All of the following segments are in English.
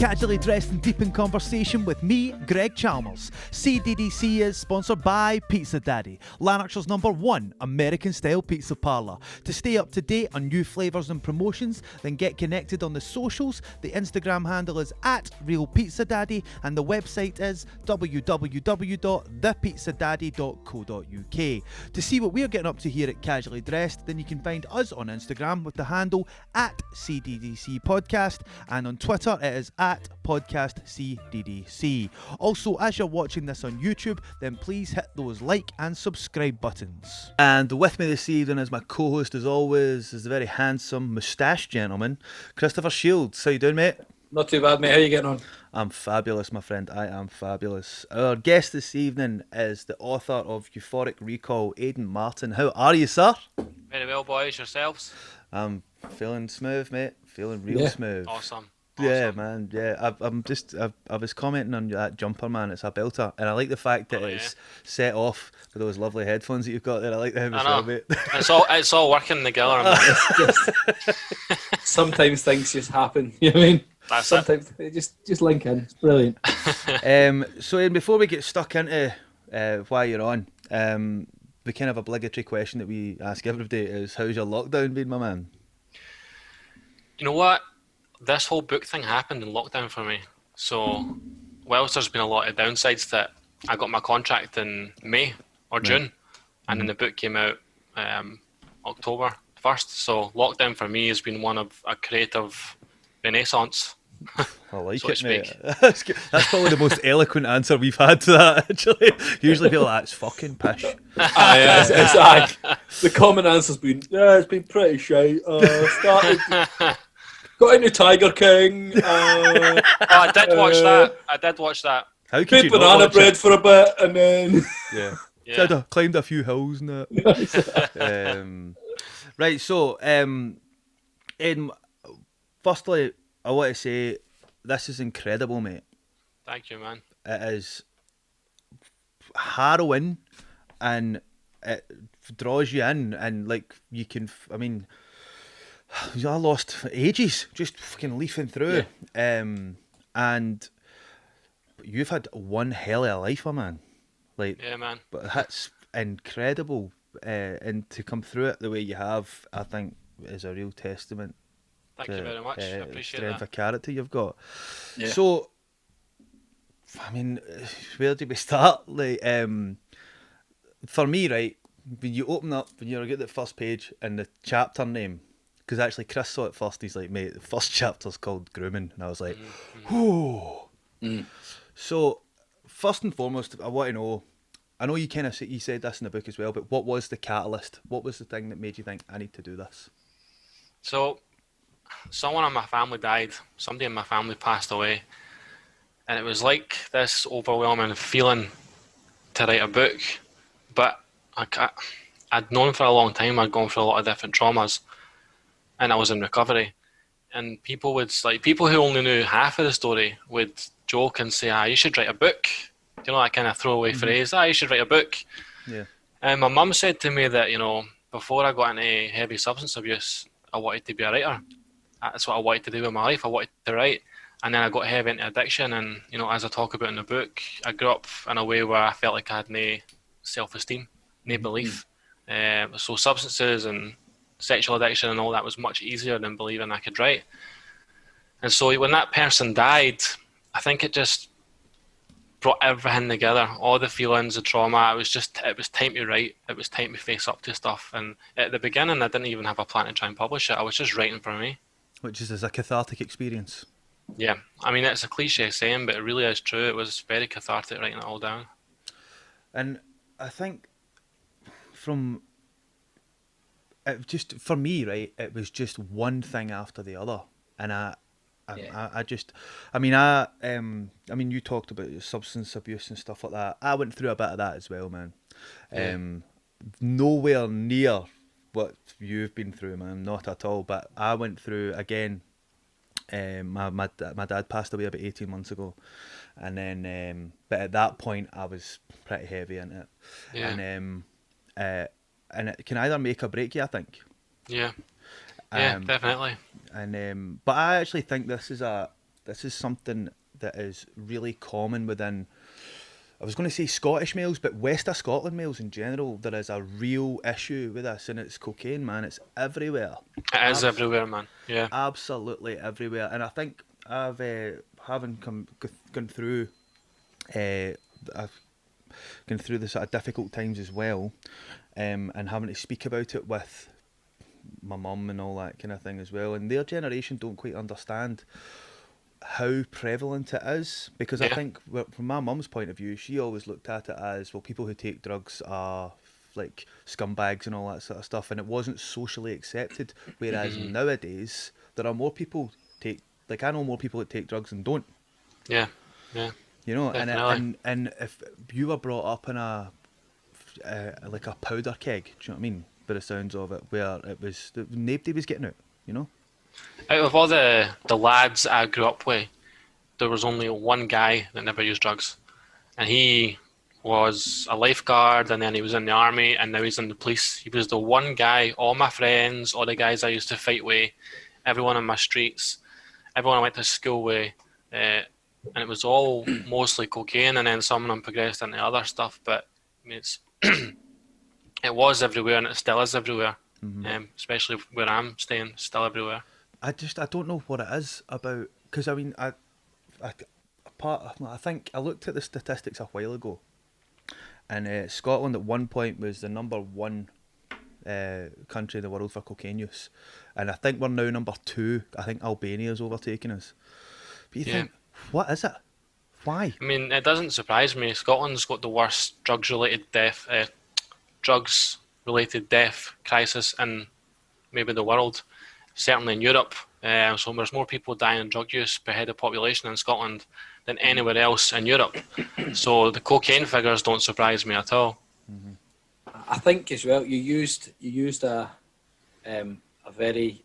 casually dressed and deep in conversation with me, Greg Chalmers. CDDC is sponsored by Pizza Daddy, Lanarkshire's #1 American-style pizza parlour. To stay up to date on new flavours and promotions, then get connected on the socials. The Instagram handle is @RealPizzaDaddy and the website is www.thepizzadaddy.co.uk. To see what we're getting up to here at Casually Dressed, then you can find us on Instagram with the handle @CDDC Podcast, and on Twitter it is @PodcastCDDC. Also, as you're watching this on YouTube, then please hit those like and subscribe buttons. And with me this evening as my co-host, as always, is the very handsome moustache gentleman, Christopher Shields. How you doing, mate? Not too bad, mate. How you getting on? I'm fabulous, my friend. I am fabulous. Our guest this evening is the author of Euphoric Recall, Aidan Martin. How are you, sir? Very well, boys. Yourselves? I'm feeling smooth, mate. Feeling real smooth. Awesome. Yeah, man. Yeah, I was commenting on that jumper, man. It's a belter, and I like the fact that it's set off with those lovely headphones that you've got there. I like them as well, mate. It's all working together. Sometimes things just happen. You know what I mean? Sometimes they just link in. It's brilliant. So, Ian, before we get stuck into why you're on, the kind of obligatory question that we ask everybody is, how's your lockdown been, my man? You know what? This whole book thing happened in lockdown for me. So, whilst there's been a lot of downsides to it, I got my contract in May or June, and then the book came out October 1st. So, lockdown for me has been one of a creative renaissance. I like so it, mate. That's probably the most eloquent answer we've had to that, actually. Usually people are like, it's fucking pish. The common answer's been, it's been pretty shite. Got into Tiger King. I did watch that. How could you not banana watch bread it? for a bit, and then Climbed a few hills and that. Right, so, Aidan, firstly, I want to say this is incredible, mate. Thank you, man. It is harrowing, and it draws you in, and like you can, I mean, I lost ages just fucking leafing through, and you've had one hell of a life, my man. Like, yeah, man. But that's incredible, and to come through it the way you have, I think, is a real testament. Thank you very much. I appreciate strength that. of character you've got. Yeah. So, I mean, where do we start? Like, for me, right, when you open up, when you get the first page and the chapter name, because actually Chris saw it first, he's like, mate, the first chapter's called Grooming, and I was like, whoa. So, first and foremost, I want to know, I know you kind of you said this in the book as well, but what was the catalyst? What was the thing that made you think, I need to do this? So, someone in my family died. Somebody in my family passed away. And it was like this overwhelming feeling to write a book. But I'd known for a long time I'd gone through a lot of different traumas. And I was in recovery. And people who only knew half of the story would joke and say, you should write a book. You know, that kind of throwaway phrase, you should write a book. Yeah. And my mum said to me that, before I got into heavy substance abuse, I wanted to be a writer. That's what I wanted to do with my life. I wanted to write. And then I got heavy into addiction. And, as I talk about in the book, I grew up in a way where I felt like I had no self-esteem, no belief. So substances and sexual addiction and all that was much easier than believing I could write. And so when that person died, I think it just brought everything together, all the feelings, the trauma. It was time to write. It was time to face up to stuff. And at the beginning, I didn't even have a plan to try and publish it. I was just writing for me. Which is a cathartic experience. Yeah. I mean, it's a cliche saying, but it really is true. It was very cathartic writing it all down. And I think for me, right, it was just one thing after the other. And you talked about substance abuse and stuff like that. I went through a bit of that as well, man. Nowhere near what you've been through, man, not at all. But I went through, again, my dad passed away about 18 months ago, and then but at that point I was pretty heavy into it. And it can either make or break you, I think. Yeah, definitely. And but I actually think this is a this is something that is really common within, I was going to say Scottish males, but West of Scotland males in general. There is a real issue with this, and it's cocaine, man. It's everywhere. It is everywhere, man. Yeah. Absolutely everywhere. And I think I've gone through, I've gone through the sort of difficult times as well, and having to speak about it with my mum and all that kind of thing as well. And their generation don't quite understand how prevalent it is, because I think from my mum's point of view, she always looked at it as, well, people who take drugs are like scumbags and all that sort of stuff, and it wasn't socially accepted. Whereas nowadays there are more people I know more people that take drugs than don't. Yeah. You know, Definitely. and if you were brought up in a like a powder keg, do you know what I mean? By the sounds of it, where it was nobody was getting out, you know. Out of all the lads I grew up with, there was only one guy that never used drugs, and he was a lifeguard, and then he was in the army, and now he's in the police. He was the one guy. All my friends, all the guys I used to fight with, everyone on my streets, everyone I went to school with, and it was all mostly cocaine, and then some of them progressed into other stuff. But I mean, it's it was everywhere, and it still is everywhere. Especially where I'm staying, still everywhere. I don't know what it is about, because I mean I think I looked at the statistics a while ago, and Scotland at one point was the number one country in the world for cocaine use, and I think we're now number 2. I think Albania's overtaken us. But you think, what is it? Why? I mean, it doesn't surprise me. Scotland's got the worst drugs-related death crisis in maybe the world, certainly in Europe. So there's more people dying in drug use per head of population in Scotland than anywhere else in Europe. So the cocaine figures don't surprise me at all. I think as well, you used a very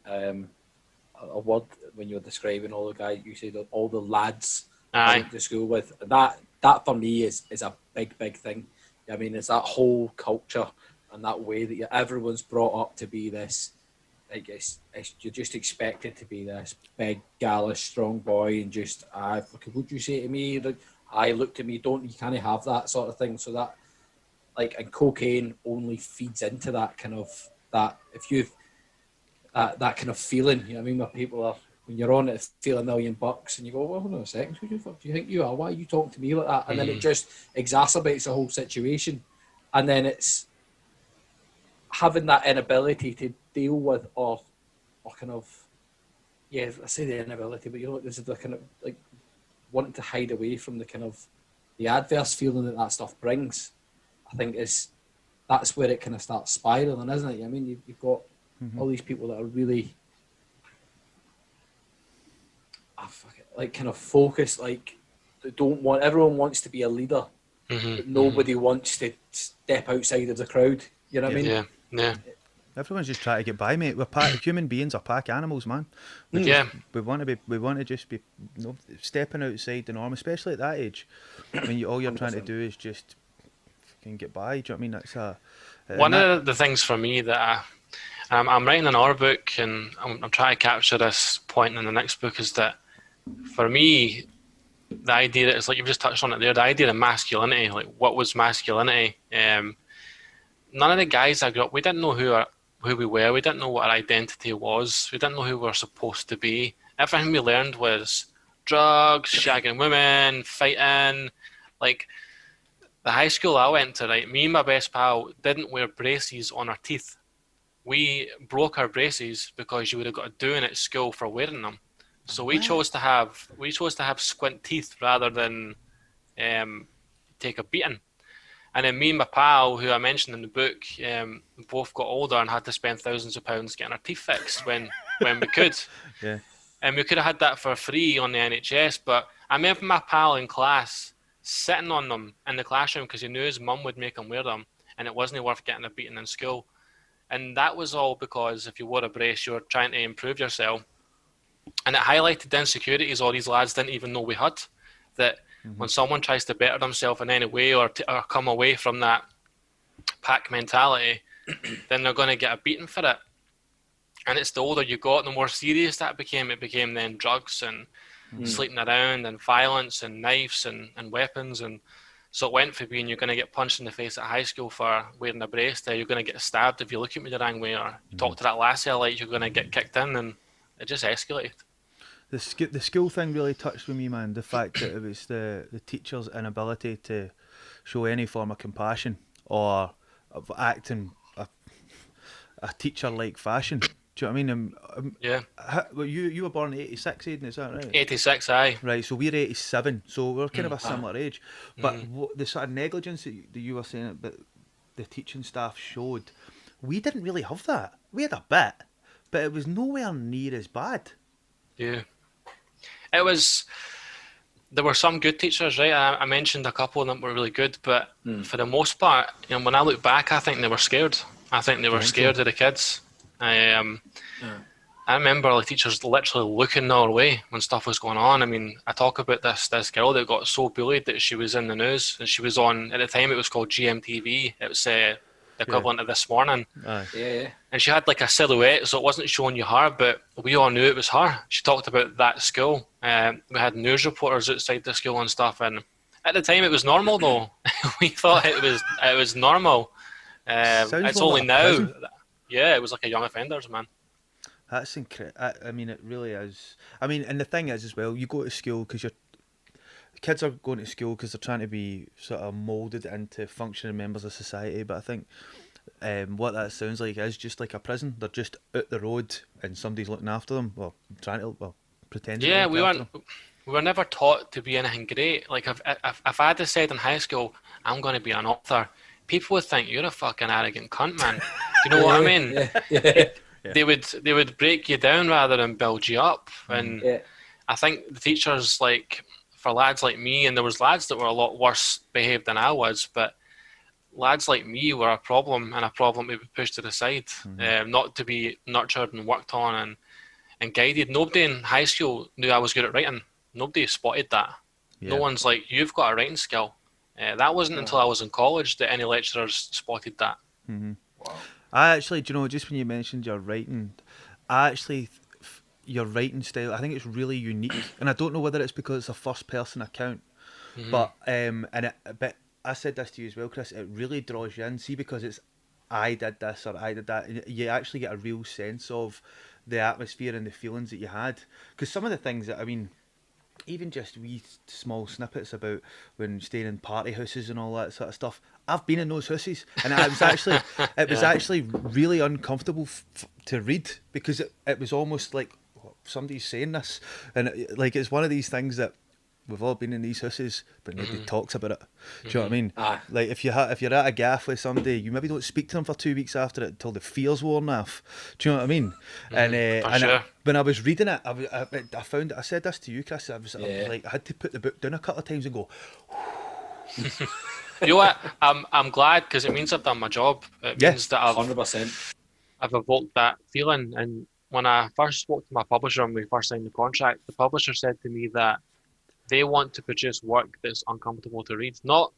a word when you were describing all the guys. You said all the lads I went to school with. That for me is a big thing. I mean, it's that whole culture and that way that everyone's brought up to be this. I guess you're just expected to be this big, gallus, strong boy, and just, what you say to me? Like, look at me. You can't have that sort of thing. So that, and cocaine only feeds into that kind of if you've that kind of feeling. You know what I mean? Where people are, when you're on it, feel $1 million, and you go, well, hold on a second, who the fuck do you think you are? Why are you talking to me like that? And then it just exacerbates the whole situation, and then it's having that inability to deal with or kind of, I say the inability, but this is the kind of wanting to hide away from the kind of the adverse feeling that stuff brings. I think that's where it kind of starts spiraling, isn't it? I mean, you've got all these people that are really kind of focused, they don't want, everyone wants to be a leader, but nobody wants to step outside of the crowd. You know what I mean? Yeah. Everyone's just trying to get by, mate. Human beings are pack animals, man. We want to just be stepping outside the norm, especially at that age. When all you're trying to do is just fucking get by. Do you know what I mean? One of the things for me that I'm writing another book, and I'm trying to capture this point in the next book, is that for me, the idea that it's like you've just touched on it there, the idea of masculinity, what was masculinity? None of the guys I grew up, we didn't know who we were. We didn't know what our identity was. We didn't know who we were supposed to be. Everything we learned was drugs, shagging women, fighting. The high school I went to, me and my best pal didn't wear braces on our teeth. We broke our braces because you would have got a doing at school for wearing them. So we chose to have squint teeth rather than take a beating. And then me and my pal, who I mentioned in the book, both got older and had to spend thousands of pounds getting our teeth fixed when we could. Yeah. And we could have had that for free on the NHS. But I remember my pal in class sitting on them in the classroom because he knew his mum would make him wear them, and it wasn't worth getting a beating in school. And that was all because if you wore a brace, you were trying to improve yourself. And it highlighted the insecurities all these lads didn't even know we had. That when someone tries to better themselves in any way or come away from that pack mentality, then they're going to get a beating for it. And it's the older you got, the more serious that became. It became then drugs and sleeping around and violence and knives and weapons. And so it went from being you're going to get punched in the face at high school for wearing a brace to you're going to get stabbed if you look at me the wrong way, or you talk to that lassie I like, you're going to get kicked in, and it just escalated. The school thing really touched with me, man. The fact that it was the teacher's inability to show any form of compassion or of acting a teacher-like fashion. Do you know what I mean? Yeah. Well, you were born in '86, Aidan, is that right? 86, aye. Right, so we're '87, so we're kind of a similar age. But the sort of negligence that you were saying that the teaching staff showed, we didn't really have that. We had a bit, but it was nowhere near as bad. Yeah. It was... There were some good teachers, right? I mentioned a couple of them were really good, but for the most part, when I look back, I think they were scared. I think they were scared of the kids. I remember the teachers literally looking our way when stuff was going on. I mean, I talk about this girl that got so bullied that she was in the news, and she was on, at the time it was called GMTV. It was the equivalent of This Morning. Yeah. And she had like a silhouette, so it wasn't showing you her, but we all knew it was her. She talked about that school. We had news reporters outside the school and stuff, and at the time it was normal though. We thought it was normal. It's only now. Prison. Yeah, it was like a young offenders, man. That's incredible. I mean, it really is. I mean, and the thing is as well, you go to school because kids are going to school because they're trying to be sort of moulded into functioning members of society. But I think what that sounds like is just like a prison. They're just out the road and somebody's looking after them. Well, pretending. Yeah, we were never taught to be anything great. Like if I had said in high school, I'm going to be an author, people would think you're a fucking arrogant cunt, man. Do you know what I mean? Yeah. They would break you down rather than build you up. And I think the teachers, like for lads like me, and there was lads that were a lot worse behaved than I was, but lads like me were a problem, and a problem we would push to the side, not to be nurtured and worked on and guided. Nobody in high school knew I was good at writing. Nobody spotted that. No one's like, you've got a writing skill. That wasn't until I was in college that any lecturers spotted that. Wow. I actually, do you know, just when you mentioned your writing, your writing style, I think it's really unique, and I don't know whether it's because it's a first-person account, but but I said this to you as well, Chris. It really draws you in. See, because it's I did this or I did that. You actually get a real sense of the atmosphere and the feelings that you had. Because some of the things that, I mean, even just wee small snippets about when staying in party houses and all that sort of stuff. I've been in those houses, and it was actually really uncomfortable to read, because it was almost like somebody's saying this, and it's one of these things that we've all been in these houses, but nobody talks about it. Do you know what I mean? Like if you're at a gaff with somebody, you maybe don't speak to them for 2 weeks after it until the fear's worn off. Do you know what I mean? When I was reading it, I found, I said this to you, Chris. I had to put the book down a couple of times and go. You know what? I'm glad, because it means I've done my job. It means that 100%. I've evoked that feeling. And when I first spoke to my publisher and we first signed the contract, the publisher said to me that they want to produce work that's uncomfortable to read, not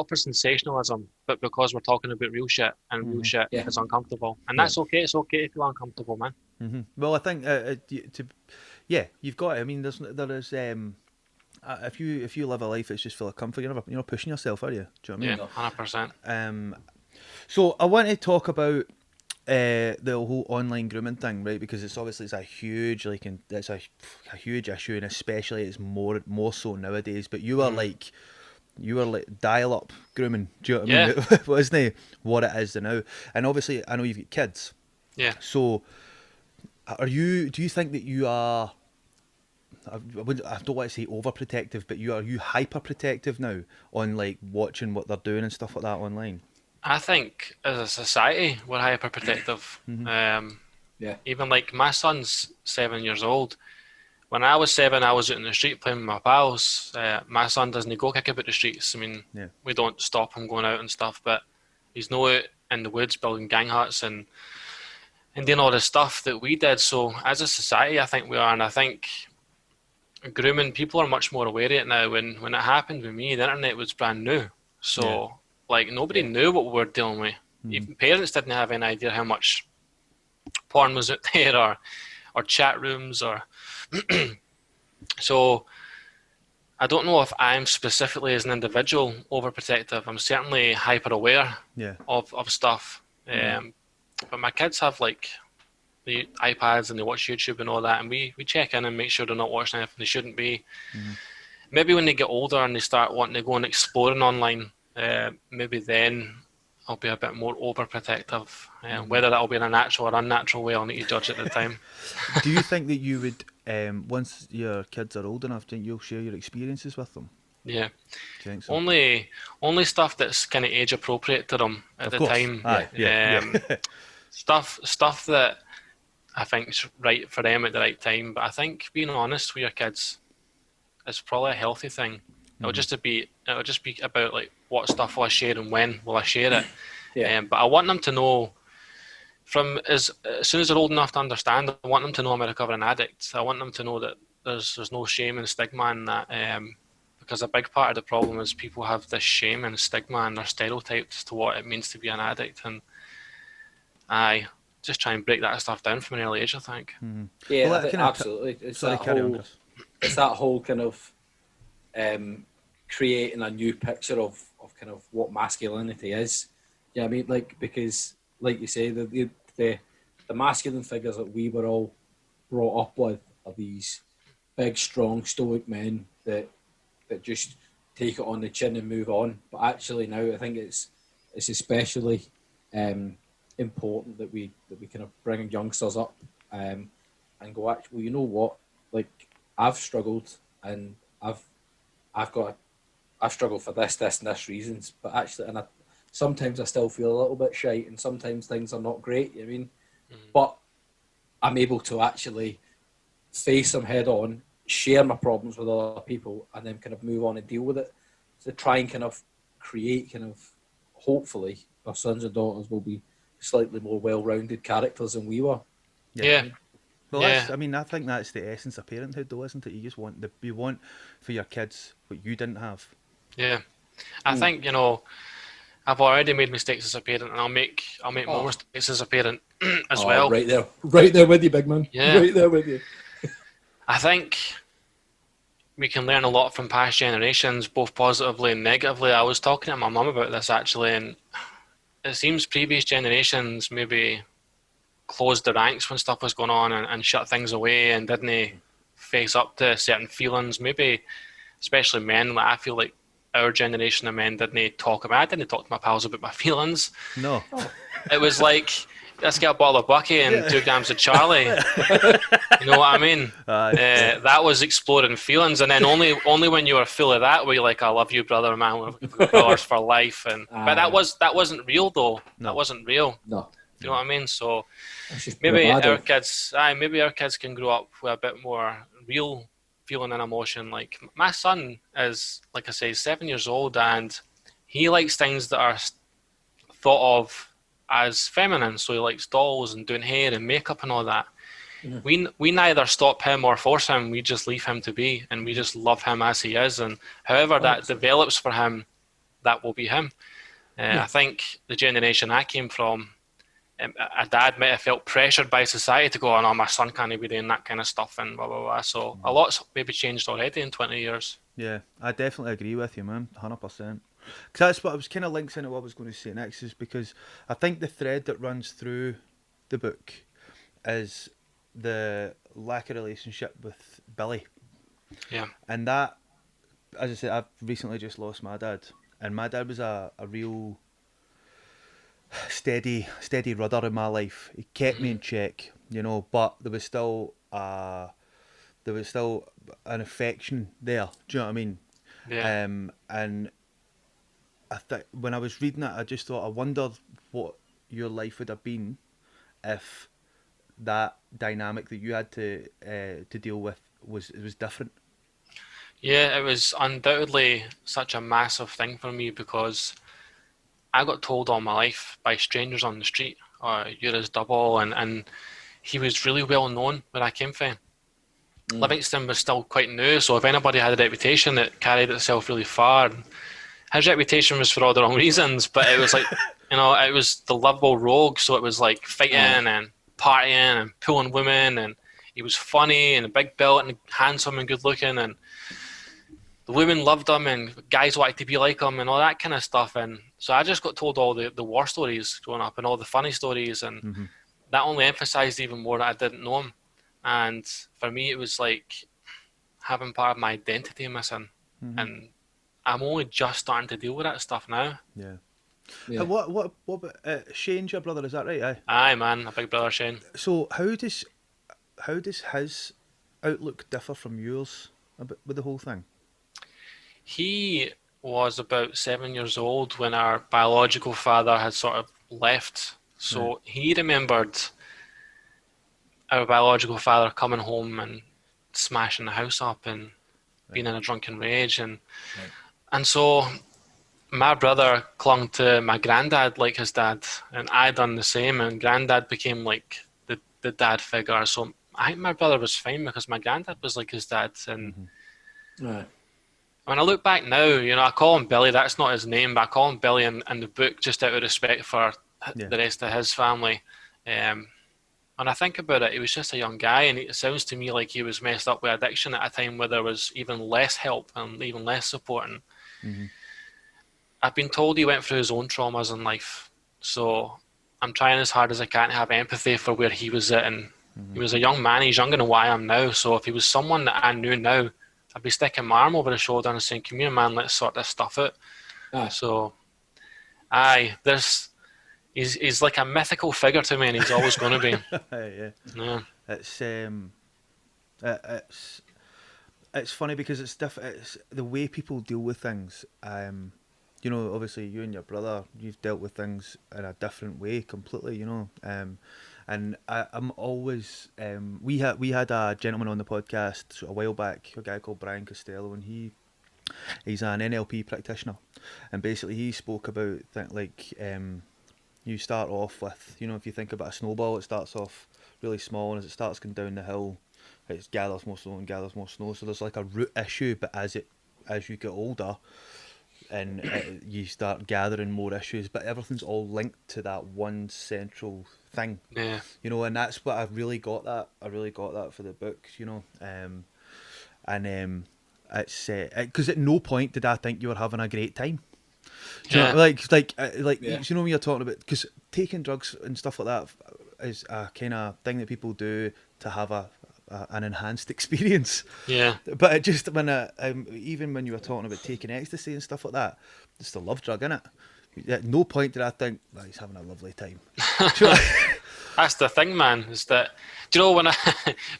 for sensationalism, but because we're talking about real shit, and real shit is uncomfortable, and that's okay. It's okay if you're uncomfortable, man. Well, I think you've got it. I mean, there is if you live a life that's just full of comfort, you're not pushing yourself, are you? Do you know what I mean? Yeah, 100%. So I want to talk about the whole online grooming thing, right? Because it's a huge it's a huge issue, and especially it's more so nowadays. But you were like dial-up grooming. Do you know what I mean? It wasn't what it is now. And obviously, I know you've got kids. Yeah. So, do you think that you are? I don't want to say overprotective, but are you hyper protective now on like watching what they're doing and stuff like that online? I think as a society we're hyper protective. Even like my son's 7 years old. When I was 7, I was out in the street playing with my pals. My son doesn't go kick about the streets. I mean, we don't stop him going out and stuff, but he's no out in the woods building gang huts and doing all the stuff that we did. So as a society, I think we are, and I think grooming, people are much more aware of it now. When it happened with me, the internet was brand new. So nobody knew what we were dealing with. Even parents didn't have any idea how much porn was out there, or chat rooms, or So I don't know if I'm specifically as an individual overprotective. I'm certainly hyper aware of stuff. But my kids have like the iPads and they watch YouTube and all that, and we check in and make sure they're not watching anything they shouldn't be. Maybe when they get older and they start wanting to go and exploring online, maybe then I'll be a bit more overprotective. Whether that'll be in a natural or unnatural way, I'll need to judge at the time. Do you think that you would, once your kids are old enough, think you'll share your experiences with them? Yeah. Do you think so? Only stuff that's kind of age appropriate to them at the time. Stuff that I think's right for them at the right time. But I think being honest with your kids is probably a healthy thing. It'll just be about like what stuff will I share and when will I share it. But I want them to know from as soon as they're old enough to understand. I want them to know I'm a recovering addict. I want them to know that there's no shame and stigma in that. Because a big part of the problem is people have this shame and stigma and they're stereotyped as to what it means to be an addict, and I just try and break that stuff down from an early age, I think. Yeah, well, absolutely. It's that whole kind of creating a new picture of kind of what masculinity is. Yeah, I mean, like, because like you say, the masculine figures that we were all brought up with are these big, strong, stoic men that just take it on the chin and move on. But actually now I think it's especially important that we kind of bring youngsters up and go, actually, well, you know what? Like, I've struggled and I've struggled for this and this reasons, but actually, sometimes I still feel a little bit shite and sometimes things are not great, you know what I mean? But I'm able to actually face them head on, share my problems with other people, and then kind of move on and deal with it. To try and kind of create kind of, hopefully, our sons and daughters will be slightly more well-rounded characters than we were. Yeah. Well, I think that's the essence of parenthood, though, isn't it? You just want for your kids what you didn't have. Yeah, I think I've already made mistakes as a parent, and I'll make more mistakes as a parent as well. Right there with you, big man. Yeah, right there with you. I think we can learn a lot from past generations, both positively and negatively. I was talking to my mum about this actually, and it seems previous generations maybe closed the ranks when stuff was going on and shut things away and didn't face up to certain feelings. Maybe, especially men, like I feel like our generation of men didn't talk about. I didn't talk to my pals about my feelings. No. It was like, let's get a bottle of Bucky and 2 grams of Charlie. You know what I mean? That was exploring feelings, and then only when you were full of that were you like, I love you, brother, man, we're brothers for life. But that wasn't real though. No. That wasn't real. No. You know what I mean? So maybe our kids can grow up with a bit more real feeling and emotion. Like my son is, like I say, 7 years old, and he likes things that are thought of as feminine. So he likes dolls and doing hair and makeup and all that. Mm-hmm. We neither stop him or force him. We just leave him to be, and we just love him as he is. And however that develops for him, that will be him. I think the generation I came from, a dad might have felt pressured by society to go, oh no, my son can't be doing that kind of stuff and blah, blah, blah. So a lot's maybe changed already in 20 years. Yeah, I definitely agree with you, man, 100%. Because that's what I was kind of links into what I was going to say next, is because I think the thread that runs through the book is the lack of relationship with Billy. Yeah. And that, as I said, I've recently just lost my dad. And my dad was a real steady rudder in my life. He kept me in check, but there was still an affection there. Do you know what I mean? Yeah. And I think when I was reading it, I just thought, I wondered what your life would have been if that dynamic that you had to deal with was different. Yeah, it was undoubtedly such a massive thing for me, because I got told all my life by strangers on the street, you're his double, and he was really well known where I came from. Livingston was still quite new, so if anybody had a reputation, it carried itself really far. His reputation was for all the wrong reasons, but it was like, it was the lovable rogue, so it was like fighting and partying and pulling women, and he was funny and a big built and handsome and good looking, and the women loved him and guys wanted to be like him and all that kind of stuff. And so I just got told all the war stories growing up and all the funny stories, and that only emphasized even more that I didn't know him. And for me, it was like having part of my identity missing. And I'm only just starting to deal with that stuff now. Yeah. What about Shane's your brother, is that right? Aye, man, a big brother Shane. So how does his outlook differ from yours with the whole thing? He was about 7 years old when our biological father had sort of left. So he remembered our biological father coming home and smashing the house up and being in a drunken rage. And so my brother clung to my granddad like his dad, and I done the same, and granddad became like the dad figure. So I think my brother was fine because my granddad was like his dad. And when I look back now, you know, I call him Billy. That's not his name, but I call him Billy in the book just out of respect for the rest of his family. When I think about it, he was just a young guy, and it sounds to me like he was messed up with addiction at a time where there was even less help and even less support. And I've been told he went through his own traumas in life, so I'm trying as hard as I can to have empathy for where he was at. And he was a young man. He's younger than what I am now, so if he was someone that I knew now, I'd be sticking my arm over his shoulder and saying, "Come here, man, let's sort this stuff out." So, he's like a mythical figure to me, and he's always going to be. Yeah. It's funny because it's different. It's the way people deal with things. You know, obviously you and your brother, you've dealt with things in a different way completely. You know, and I'm always we had a gentleman on the podcast a while back, a guy called Brian Costello, and he's an NLP practitioner, and basically he spoke about you start off with, you know, if you think about a snowball, it starts off really small, and as it starts going down the hill, it gathers more snow and gathers more snow. So there's like a root issue, but as you get older, and you start gathering more issues, but everything's all linked to that one central thing. Yeah. You know, and that's what I really got that for the book. You know, it's because at no point did I think you were having a great time. Do you know, you know when you're talking about, because taking drugs and stuff like that is a kind of thing that people do to have an enhanced experience. Yeah. But it just even when you were talking about taking ecstasy and stuff like that, it's the love drug, innit? At no point did I think, well, he's having a lovely time. That's the thing, man. Is that, do you know, when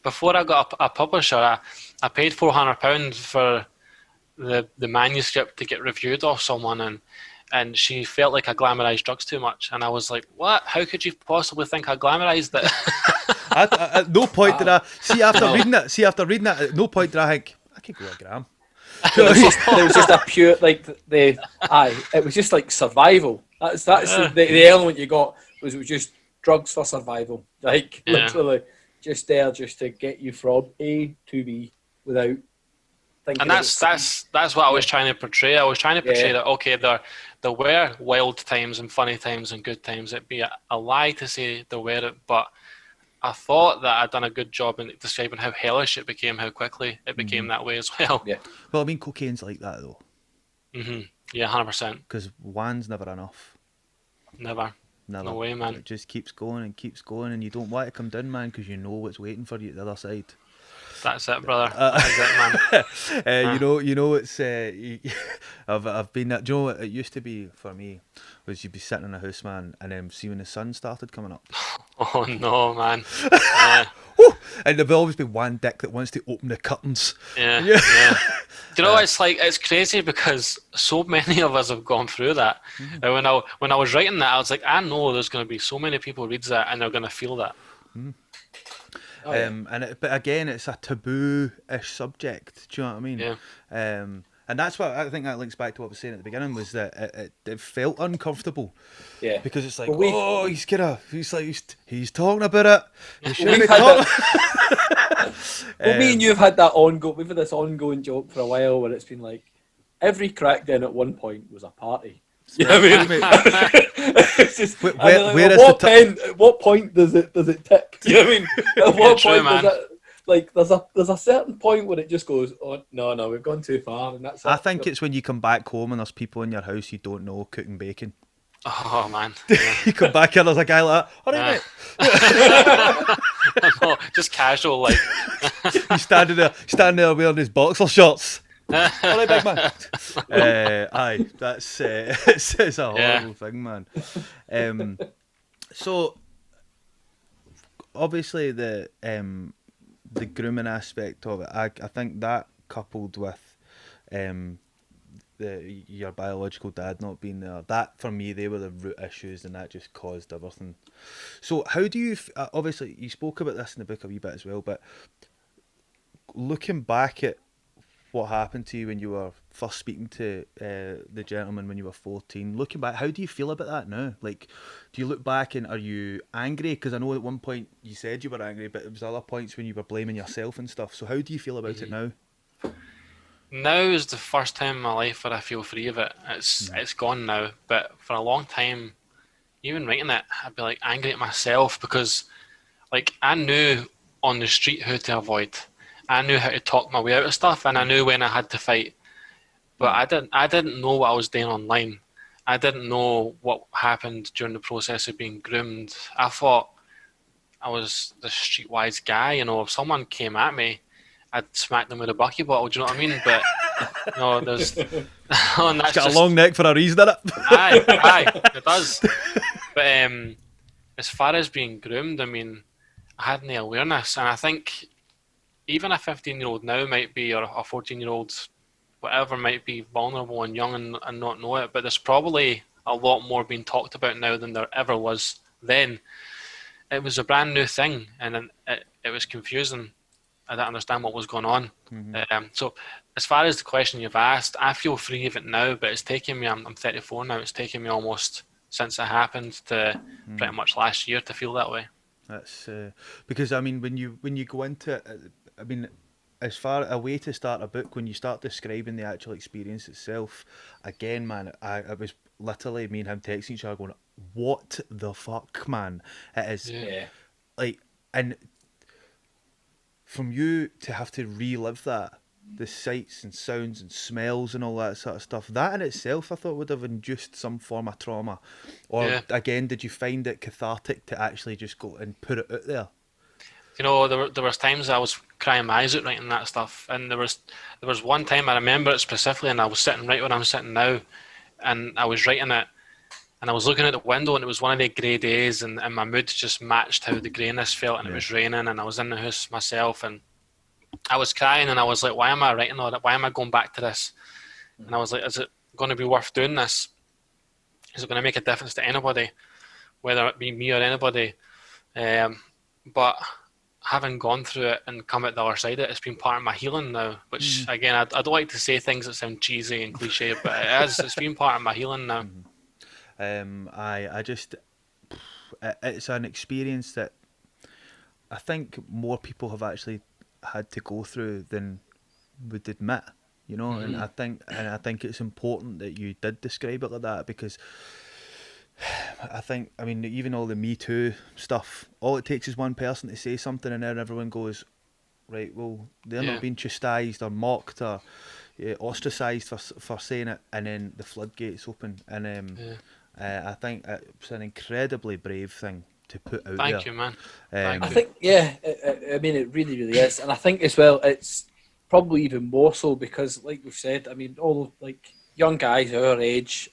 before I got a publisher, I paid £400 for the manuscript to get reviewed off someone, and she felt like I glamorized drugs too much, and I was like, what? How could you possibly think I glamorized it? At no point did I after reading it. At no point did I think I could go a gram. It was just a pure it was just like survival. That's the element you got was just drugs for survival. Like literally just there just to get you from A to B without thinking. And that's what I was trying to portray. I was trying to portray that okay, there were wild times and funny times and good times. It'd be a lie to say there weren't, but I thought that I'd done a good job in describing how hellish it became, how quickly it became that way as well. Yeah. Well, I mean, cocaine's like that though. Yeah, 100%. Because one's never enough. Never. No way, man. It just keeps going, and you don't want to come down, man, because you know what's waiting for you at the other side. That's it, brother. That's it, man. You know, it's. I've been. Do you know what it used to be for me? Was you'd be sitting in a house, man, and then see when the sun started coming up. Oh no, man. And there'll always be one dick that wants to open the curtains. Yeah. Do you know, it's like, it's crazy because so many of us have gone through that. And when I was writing that, I was like, I know there's going to be so many people who reads that and they're going to feel that. But again, it's a taboo-ish subject. Do you know what I mean? Yeah. And that's what I think that links back to what I was saying at the beginning, was that it felt uncomfortable. Yeah. Because it's like, he's talking about it. He shouldn't be talking. Well, me and you have had we've had this ongoing joke for a while where it's been like, every crackdown at one point was a party. You know what I mean? It's just, at what point does it tip? You know what I mean? At what point does it? like there's a certain point where it just goes, oh no, we've gone too far, and that's it. I think it's when you come back home and there's people in your house you don't know cooking bacon. Oh man, yeah. You come back here, there's a guy like that. All right, mate. No, just casual, like. He's standing there wearing his boxer shorts. All right, big man. Aye, that's it's a horrible thing, man. So obviously the grooming aspect of it, I think that coupled with your biological dad not being there, that for me they were the root issues, and that just caused everything. So how do you obviously you spoke about this in the book a wee bit as well, but looking back at what happened to you when you were first speaking to the gentleman when you were 14, looking back, how do you feel about that now? Like, do you look back and are you angry? Because I know at one point you said you were angry, but it was other points when you were blaming yourself and stuff. So how do you feel about it now? Now is the first time in my life where I feel free of it. It's gone now, but for a long time, even writing it, I'd be like angry at myself because, like, I knew on the street who to avoid. I knew how to talk my way out of stuff, and I knew when I had to fight. But I didn't know what I was doing online. I didn't know what happened during the process of being groomed. I thought I was the streetwise guy. You know, if someone came at me, I'd smack them with a bucky bottle. Do you know what I mean? But no, there's. And that's It's got a long neck for a reason, innit? Aye, it does. But as far as being groomed, I mean, I had no awareness, and I think even a 15-year-old now might be, or a 14-year-old, whatever, might be vulnerable and young and not know it, but there's probably a lot more being talked about now than there ever was then. It was a brand new thing, and it was confusing. I didn't understand what was going on. So as far as the question you've asked, I feel free of it now, but it's taken me, I'm 34 now, it's taken me almost since it happened to pretty much last year to feel that way. That's because I mean when you go into it, I mean, as far a way to start a book, when you start describing the actual experience itself, again, man, I was literally, me and him texting each other going, what the fuck, man? It is like, and from you to have to relive that, the sights and sounds and smells and all that sort of stuff, that in itself I thought would have induced some form of trauma. Or again, did you find it cathartic to actually just go and put it out there? You know, there was times I was crying my eyes out writing that stuff, and there was one time I remember it specifically, and I was sitting right where I'm sitting now, and I was writing it, and I was looking at the window, and it was one of the grey days, and my mood just matched how the greyness felt, and it was raining, and I was in the house myself, and I was crying, and I was like, why am I writing all that? Why am I going back to this? And I was like, is it going to be worth doing this? Is it going to make a difference to anybody, whether it be me or anybody? But having gone through it and come out the other side of it, it's been part of my healing now, which again, I don't like to say things that sound cheesy and cliche, but it's been part of my healing now. I just, it's an experience that I think more people have actually had to go through than would admit, you know, and I think it's important that you did describe it like that, because I mean, even all the Me Too stuff, all it takes is one person to say something and then everyone goes, right, well, they're not being chastised or mocked or ostracised for saying it, and then the floodgates open. And I think it's an incredibly brave thing to put out there. Thank you, man. I think, I mean, it really, really is. And I think as well, it's probably even more so because, like we've said, I mean, all like young guys our age,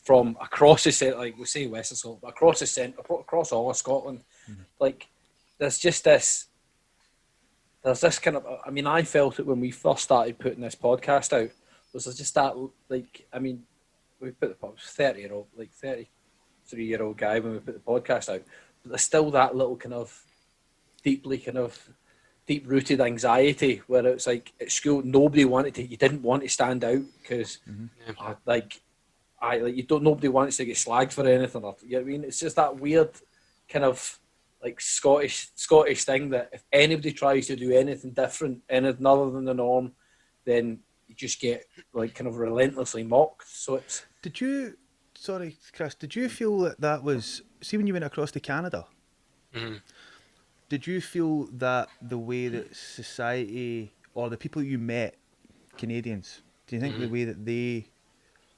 from across the centre, like we say Western Scotland, but across the centre, across all of Scotland, like there's this kind of, I mean, I felt it when we first started putting this podcast out, was just that, like, I mean, we put the 30-year-old, like 33-year-old guy when we put the podcast out, but there's still that little kind of deep-rooted anxiety where it's like at school, you didn't want to stand out because, nobody wants to get slagged for anything. You know what I mean? It's just that weird kind of like Scottish thing that if anybody tries to do anything different, anything other than the norm, then you just get like kind of relentlessly mocked. So it's. Sorry, Chris, did you feel that was, see when you went across to Canada? did you feel that the way that society or the people you met, Canadians, do you think the way that they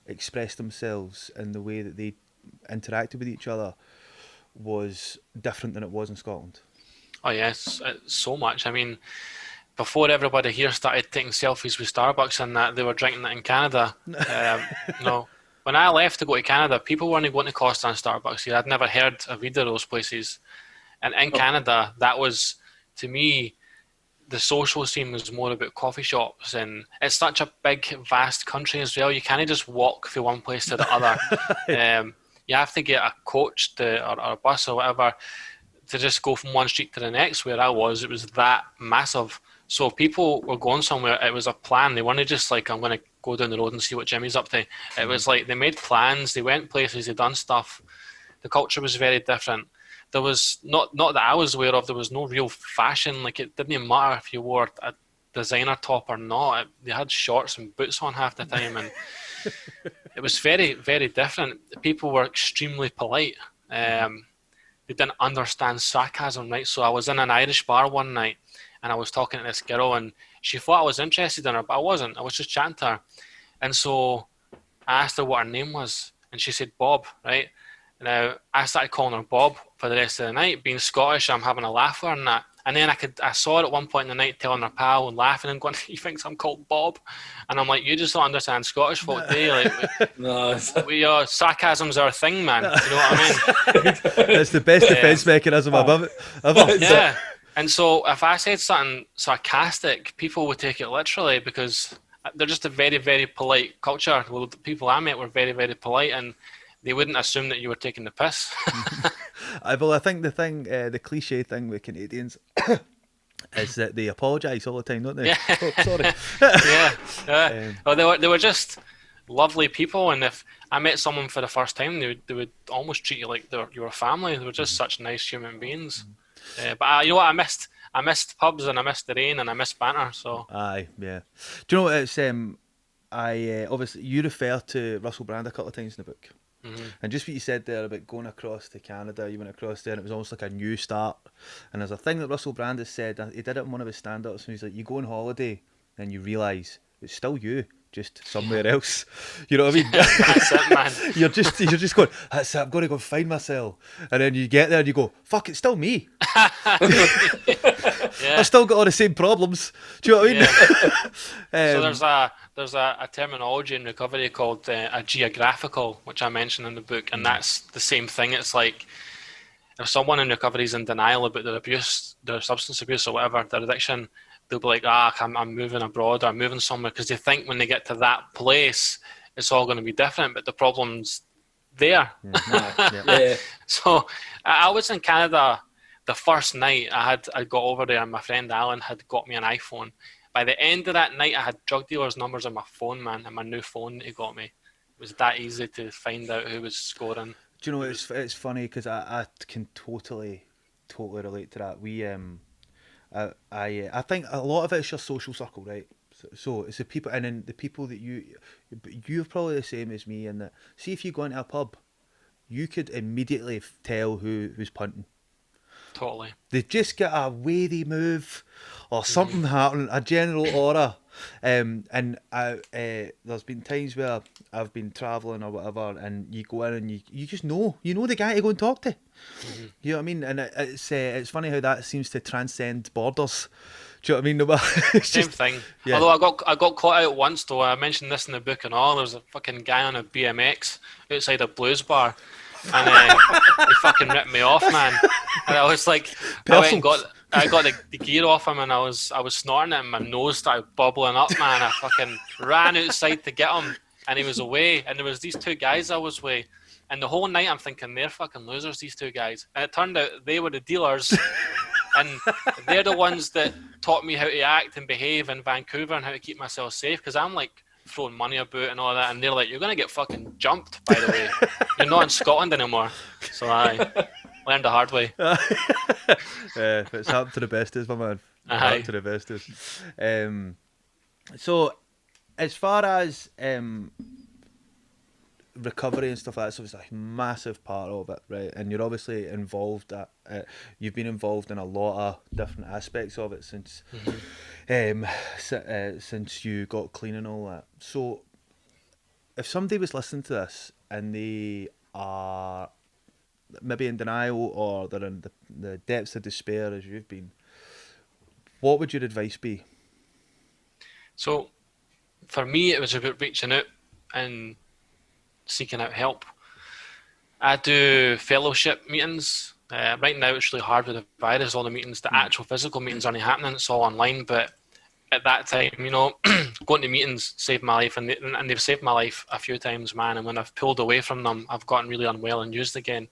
expressed themselves and the way that they interacted with each other was different than it was in Scotland? Oh yes, so much. I mean, before everybody here started taking selfies with Starbucks and that, they were drinking it in Canada. No, when I left to go to Canada, people weren't going to Costa and Starbucks here. I'd never heard of either of those places. And in Canada, that was, to me, the social scene was more about coffee shops, and it's such a big, vast country as well. You can't just walk from one place to the other. You have to get a coach or a bus or whatever to just go from one street to the next. Where I was, it was that massive. So if people were going somewhere, it was a plan. They weren't just like, I'm going to go down the road and see what Jimmy's up to. It was like they made plans, they went places, they done stuff. The culture was very different. There was, not that I was aware of, there was no real fashion. Like, it didn't even matter if you wore a designer top or not. They had shorts and boots on half the time, and it was very, very different. People were extremely polite. They didn't understand sarcasm, right? So I was in an Irish bar one night, and I was talking to this girl, and she thought I was interested in her, but I wasn't. I was just chatting to her. And so I asked her what her name was, and she said Bob, right? Now, I started calling her Bob for the rest of the night. Being Scottish, I'm having a laugh with her and that. And then I saw her at one point in the night telling her pal and laughing and going, he thinks I'm called Bob. And I'm like, you just don't understand Scottish folk, do you? Like, No. sarcasm's our thing, man. You know what I mean? It's the best defence mechanism ever. Yeah. And so if I said something sarcastic, people would take it literally because they're just a very, very polite culture. Well, the people I met were very, very polite, and they wouldn't assume that you were taking the piss. Well, I think the cliche thing with Canadians is that they apologise all the time, don't they? Yeah. Oh, sorry. Yeah. Well, they were just lovely people, and if I met someone for the first time, they would almost treat you like you were family. They were just such nice human beings. But you know what? I missed pubs, and I missed the rain, and I missed banter. So Aye, yeah. Do you know what? It's obviously you refer to Russell Brand a couple of times in the book. And just what you said there about going across to Canada, you went across there and it was almost like a new start. And there's a thing that Russell Brand has said, he did it in one of his stand-ups, and he's like, you go on holiday and you realise it's still you, just somewhere else. You know what I mean? that's it, man. you're just going, that's it, I'm going to go find myself. And then you get there and you go, fuck, it's still me. Yeah. I've still got all the same problems. Do you know what I mean? Yeah. So there's a terminology in recovery called a geographical, which I mentioned in the book, and that's the same thing. It's like if someone in recovery is in denial about their abuse, their substance abuse or whatever, their addiction, they'll be like, I'm moving abroad or I'm moving somewhere, because they think when they get to that place, it's all going to be different, but the problem's there. Yeah. So I was in Canada the first night I got over there, and my friend Alan had got me an iPhone. By the end of that night, I had drug dealers' numbers on my phone, man, and my new phone that he got me. It was that easy to find out who was scoring. Do you know, it's funny because I can totally relate to that. I think a lot of it is your social circle, right? So it's the people, and then the people that you're probably the same as me in that. See, if you go into a pub, you could immediately tell who's punting. Totally. They just get a way they move, or something happening, a general aura. And there's been times where I've been travelling or whatever, and you go in and you just know the guy to go and talk to. You know what I mean? And it's funny how that seems to transcend borders. Do you know what I mean? Same thing. Yeah. Although I got caught out once, though. I mentioned this in the book and all. There was a fucking guy on a BMX outside a blues bar, and he fucking ripped me off, man. And I was like, I got the gear off him, and I was snorting it, and my nose started bubbling up, man. I fucking ran outside to get him, and he was away. And there was these two guys I was with, and the whole night I'm thinking, they're fucking losers, these two guys. And it turned out they were the dealers, and they're the ones that taught me how to act and behave in Vancouver and how to keep myself safe, because I'm like throwing money about and all that, and they're like, you're going to get fucking jumped, by the way. You're not in Scotland anymore. So I learned the hard way. It's happened to the best is, my man. Aye. Happened to the best is. So, as far as recovery and stuff like that, so it's a massive part of it, right? And you're obviously involved you've been involved in a lot of different aspects of it since since you got clean and all that. So if somebody was listening to this and they are maybe in denial or they're in the depths of despair as you've been, what would your advice be? So for me, it was about reaching out and seeking out help. I do fellowship meetings. Right now it's really hard with the virus, all the meetings, the actual physical meetings aren't happening, it's all online, but at that time, you know, going to meetings saved my life, and they've saved my life a few times, man, and when I've pulled away from them, I've gotten really unwell and used again.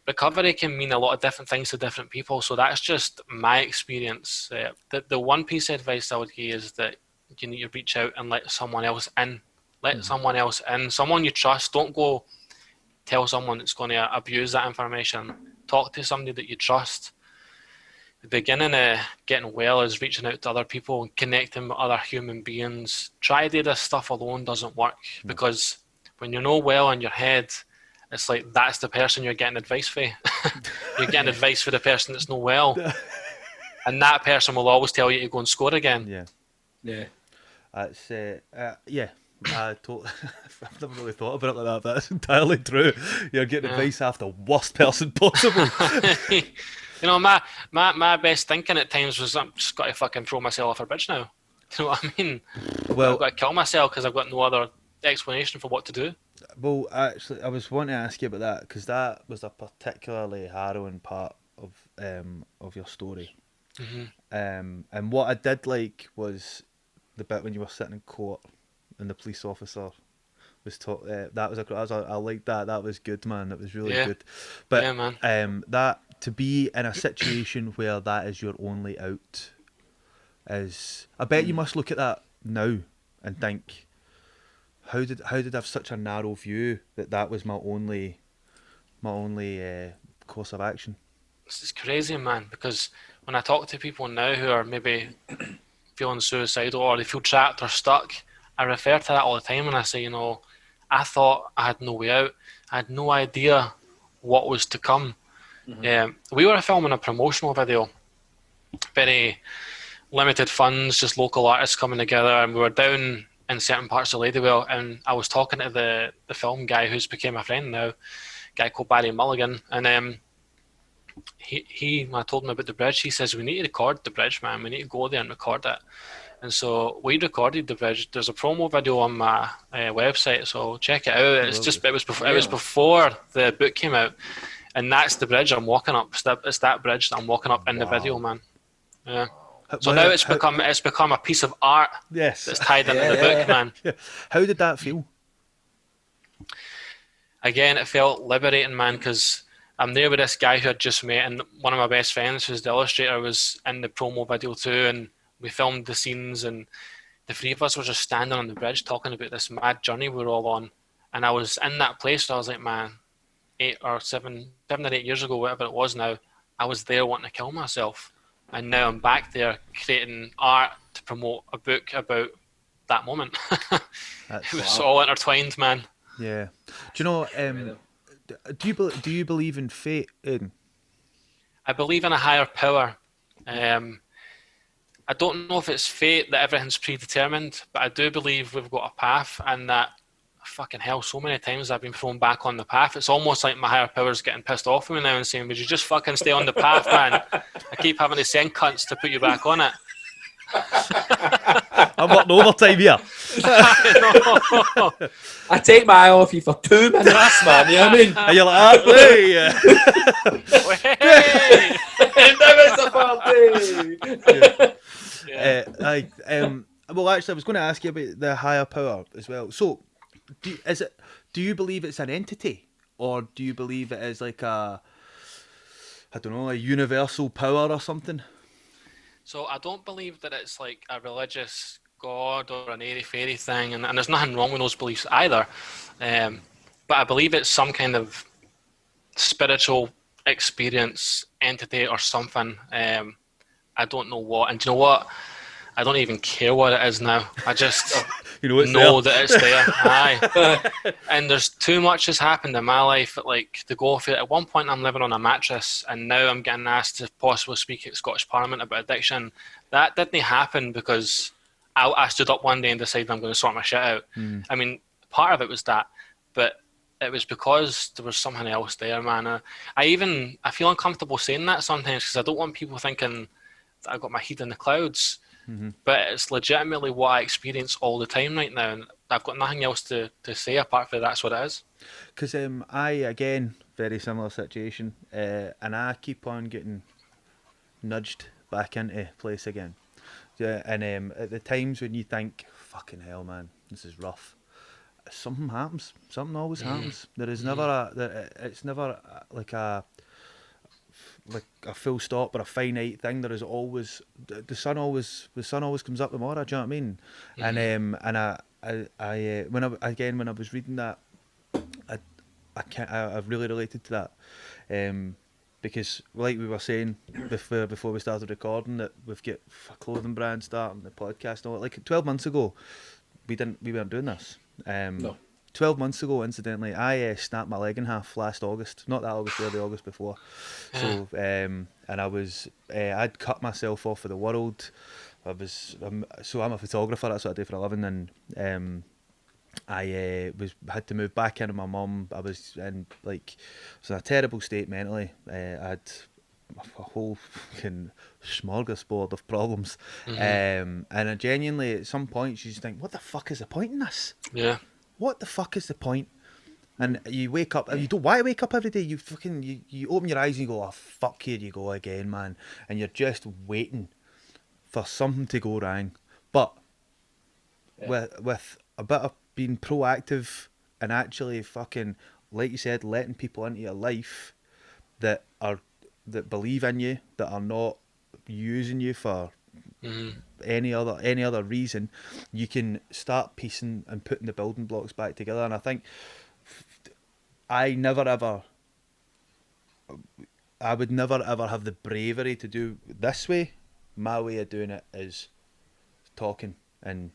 Recovery can mean a lot of different things to different people, so that's just my experience. The one piece of advice I would give is that you need to reach out and let someone else in. Let someone else in, someone you trust. Don't go tell someone that's going to abuse that information. Talk to somebody that you trust. The beginning of getting well is reaching out to other people and connecting with other human beings. Try to do this stuff alone doesn't work, because when you're not well in your head, it's like that's the person you're getting advice for. You're getting advice for the person that's not well. And that person will always tell you to go and score again. Yeah. That's yeah. I've never really thought about it like that, but that's entirely true. You're getting advice after the worst person possible. You know, my best thinking at times was, I'm just got to fucking throw myself off a bridge now. You know what I mean? Well, I've got to kill myself because I've got no other explanation for what to do. Well, actually, I was wanting to ask you about that, because that was a particularly harrowing part of your story. And what I did like was the bit when you were sitting in court and the police officer was I liked that. That was good, man. That was really good. But yeah, man. That to be in a situation where that is your only out is, I bet you must look at that now and think, how did I have such a narrow view that was my only course of action? This is crazy, man, because when I talk to people now who are maybe feeling suicidal or they feel trapped or stuck, I refer to that all the time, and I say, you know, I thought I had no way out. I had no idea what was to come. We were filming a promotional video, very limited funds, just local artists coming together, and we were down in certain parts of Ladywell, and I was talking to the film guy who's became a friend now, a guy called Barry Mulligan, and he when I told him about the bridge, he says, we need to record the bridge, man, we need to go there and record it. And so we recorded the bridge. There's a promo video on my website, so check it out. It was before the book came out, and that's the bridge I'm walking up. It's that bridge that I'm walking up in the video, man. Yeah. So now it's become a piece of art. Yes. That's tied into the book, man. Yeah. How did that feel? Again, it felt liberating, man, because I'm there with this guy who I'd just met, and one of my best friends, who's the illustrator, was in the promo video too, and we filmed the scenes, and the three of us were just standing on the bridge talking about this mad journey we were all on. And I was in that place where I was like, man, 7 or 8 years ago, whatever it was now, I was there wanting to kill myself. And now I'm back there creating art to promote a book about that moment. It was all intertwined, man. Yeah. Do you know, do you believe in fate, Aidan? I believe in a higher power. I don't know if it's fate that everything's predetermined, but I do believe we've got a path, and that, fucking hell, so many times I've been thrown back on the path. It's almost like my higher power's getting pissed off with me now and saying, would you just fucking stay on the path, man? I keep having to send cunts to put you back on it. I'm working overtime here. I take my eye off you for 2 minutes, man. You know what I mean? And you're like, Hey! Now it's a party! Well, actually, I was going to ask you about the higher power as well. So, do you believe it's an entity, or do you believe it is like a universal power or something? So I don't believe that it's like a religious god or an airy-fairy thing, and there's nothing wrong with those beliefs either. But I believe it's some kind of spiritual experience, entity or something. I don't know what. And do you know what? I don't even care what it is now. I just You know, know that it's there. Aye. And there's too much has happened in my life. Like, to go for it. At one point, I'm living on a mattress, and now I'm getting asked to possibly speak at Scottish Parliament about addiction. That didn't happen because I stood up one day and decided I'm going to sort my shit out. I mean, part of it was that, but it was because there was something else there, man. I feel uncomfortable saying that sometimes because I don't want people thinking that I got my head in the clouds. But it's legitimately what I experience all the time right now, and I've got nothing else to say apart from that's what it is. Because I, again, very similar situation, and I keep on getting nudged back into place again. Yeah, and at the times when you think, fucking hell, man, this is rough, something happens. Something always happens. There is never it's never like a full stop or a finite thing. There is always the sun always comes up tomorrow. Do you know what I mean? And when I was reading that, I've really related to that, because like we were saying before we started recording, that we've got a clothing brand starting, the podcast and all. Like 12 months ago, we weren't doing this. No. 12 months ago, incidentally, I snapped my leg in half last August. Not that August, the August before. So, and I'd cut myself off of the world. I'm a photographer. That's what I do for a living. And I had to move back in with my mum. I was in a terrible state mentally. I had a whole fucking smorgasbord of problems. And I genuinely, at some point, you just think, what the fuck is the point in this? Yeah. What the fuck is the point? And you wake up, and you don't want to wake up every day. You open your eyes and you go, oh fuck, here you go again, man. And you're just waiting for something to go wrong. But with a bit of being proactive and actually fucking, like you said, letting people into your life that believe in you, that are not using you for any other reason, you can start piecing and putting the building blocks back together. And I think I would never ever have the bravery to do this way. My way of doing it is talking and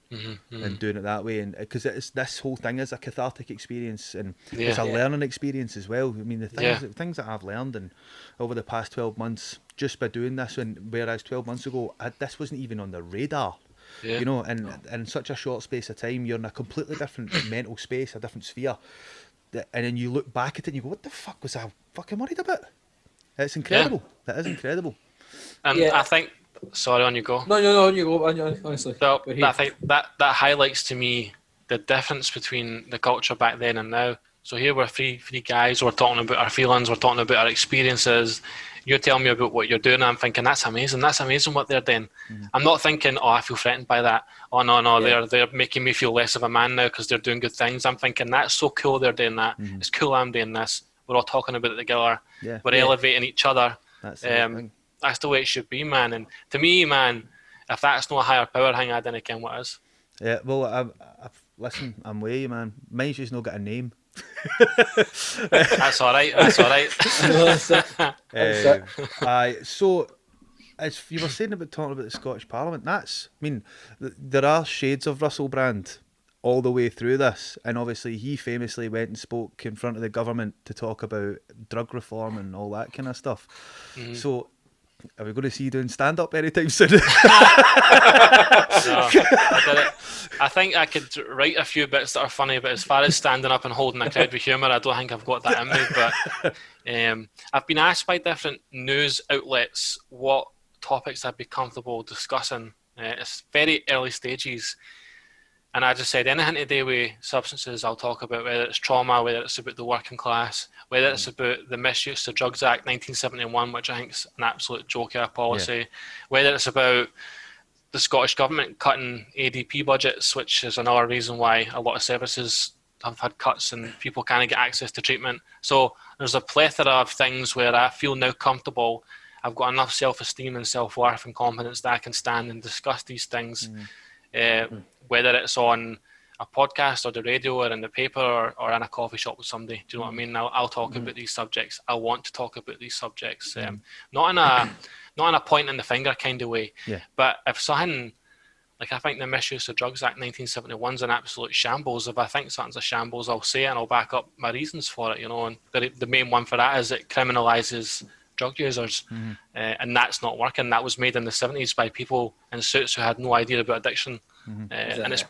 doing it that way, and because this whole thing is a cathartic experience, and it's a learning experience as well. I mean, the things that I've learned and over the past 12 months just by doing this, whereas 12 months ago this wasn't even on the radar. You know, and in such a short space of time, you're in a completely different mental space, a different sphere, and then you look back at it and you go, what the fuck was I fucking worried about? It's incredible. That is incredible. And I think, sorry, on you go. No, you go. Honestly, so I think that highlights to me the difference between the culture back then and now. So here we're three guys. We're talking about our feelings. We're talking about our experiences. You're telling me about what you're doing. And I'm thinking that's amazing. That's amazing what they're doing. I'm not thinking, oh, I feel threatened by that. Oh no, they're making me feel less of a man now because they're doing good things. I'm thinking that's so cool. They're doing that. It's cool. I'm doing this. We're all talking about it together. We're elevating each other. That's the thing. That's the way it should be, man. And to me, man, if that's not a higher power thing, I don't know what is. Yeah, well, listen, I'm with you, man. Mine's just not got a name. That's all right. So, as you were saying about talking about the Scottish Parliament, there are shades of Russell Brand all the way through this, and obviously he famously went and spoke in front of the government to talk about drug reform and all that kind of stuff. So, are we going to see you doing stand-up anytime soon? No, I did it. I think I could write a few bits that are funny, but as far as standing up and holding a crowd with humour, I don't think I've got that in me. But I've been asked by different news outlets what topics I'd be comfortable discussing. It's very early stages. And I just said anything to do with substances I'll talk about, whether it's trauma, whether it's about the working class, whether it's about the Misuse of Drugs Act 1971, which I think is an absolute joke of a policy, whether it's about the Scottish Government cutting ADP budgets, which is another reason why a lot of services have had cuts and people can't get access to treatment. So there's a plethora of things where I feel now comfortable. I've got enough self-esteem and self-worth and confidence that I can stand and discuss these things. Whether it's on a podcast or the radio or in the paper or in a coffee shop with somebody. Do you know what I mean? I'll talk about these subjects. I want to talk about these subjects. Not in a pointing the finger kind of way. But if something Like, I think the Misuse of Drugs Act 1971 is an absolute shambles. If I think something's a shambles, I'll say it and I'll back up my reasons for it, you know. And the main one for that is it criminalises drug users. And that's not working. That was made in the 70s by people in suits who had no idea about addiction. And it's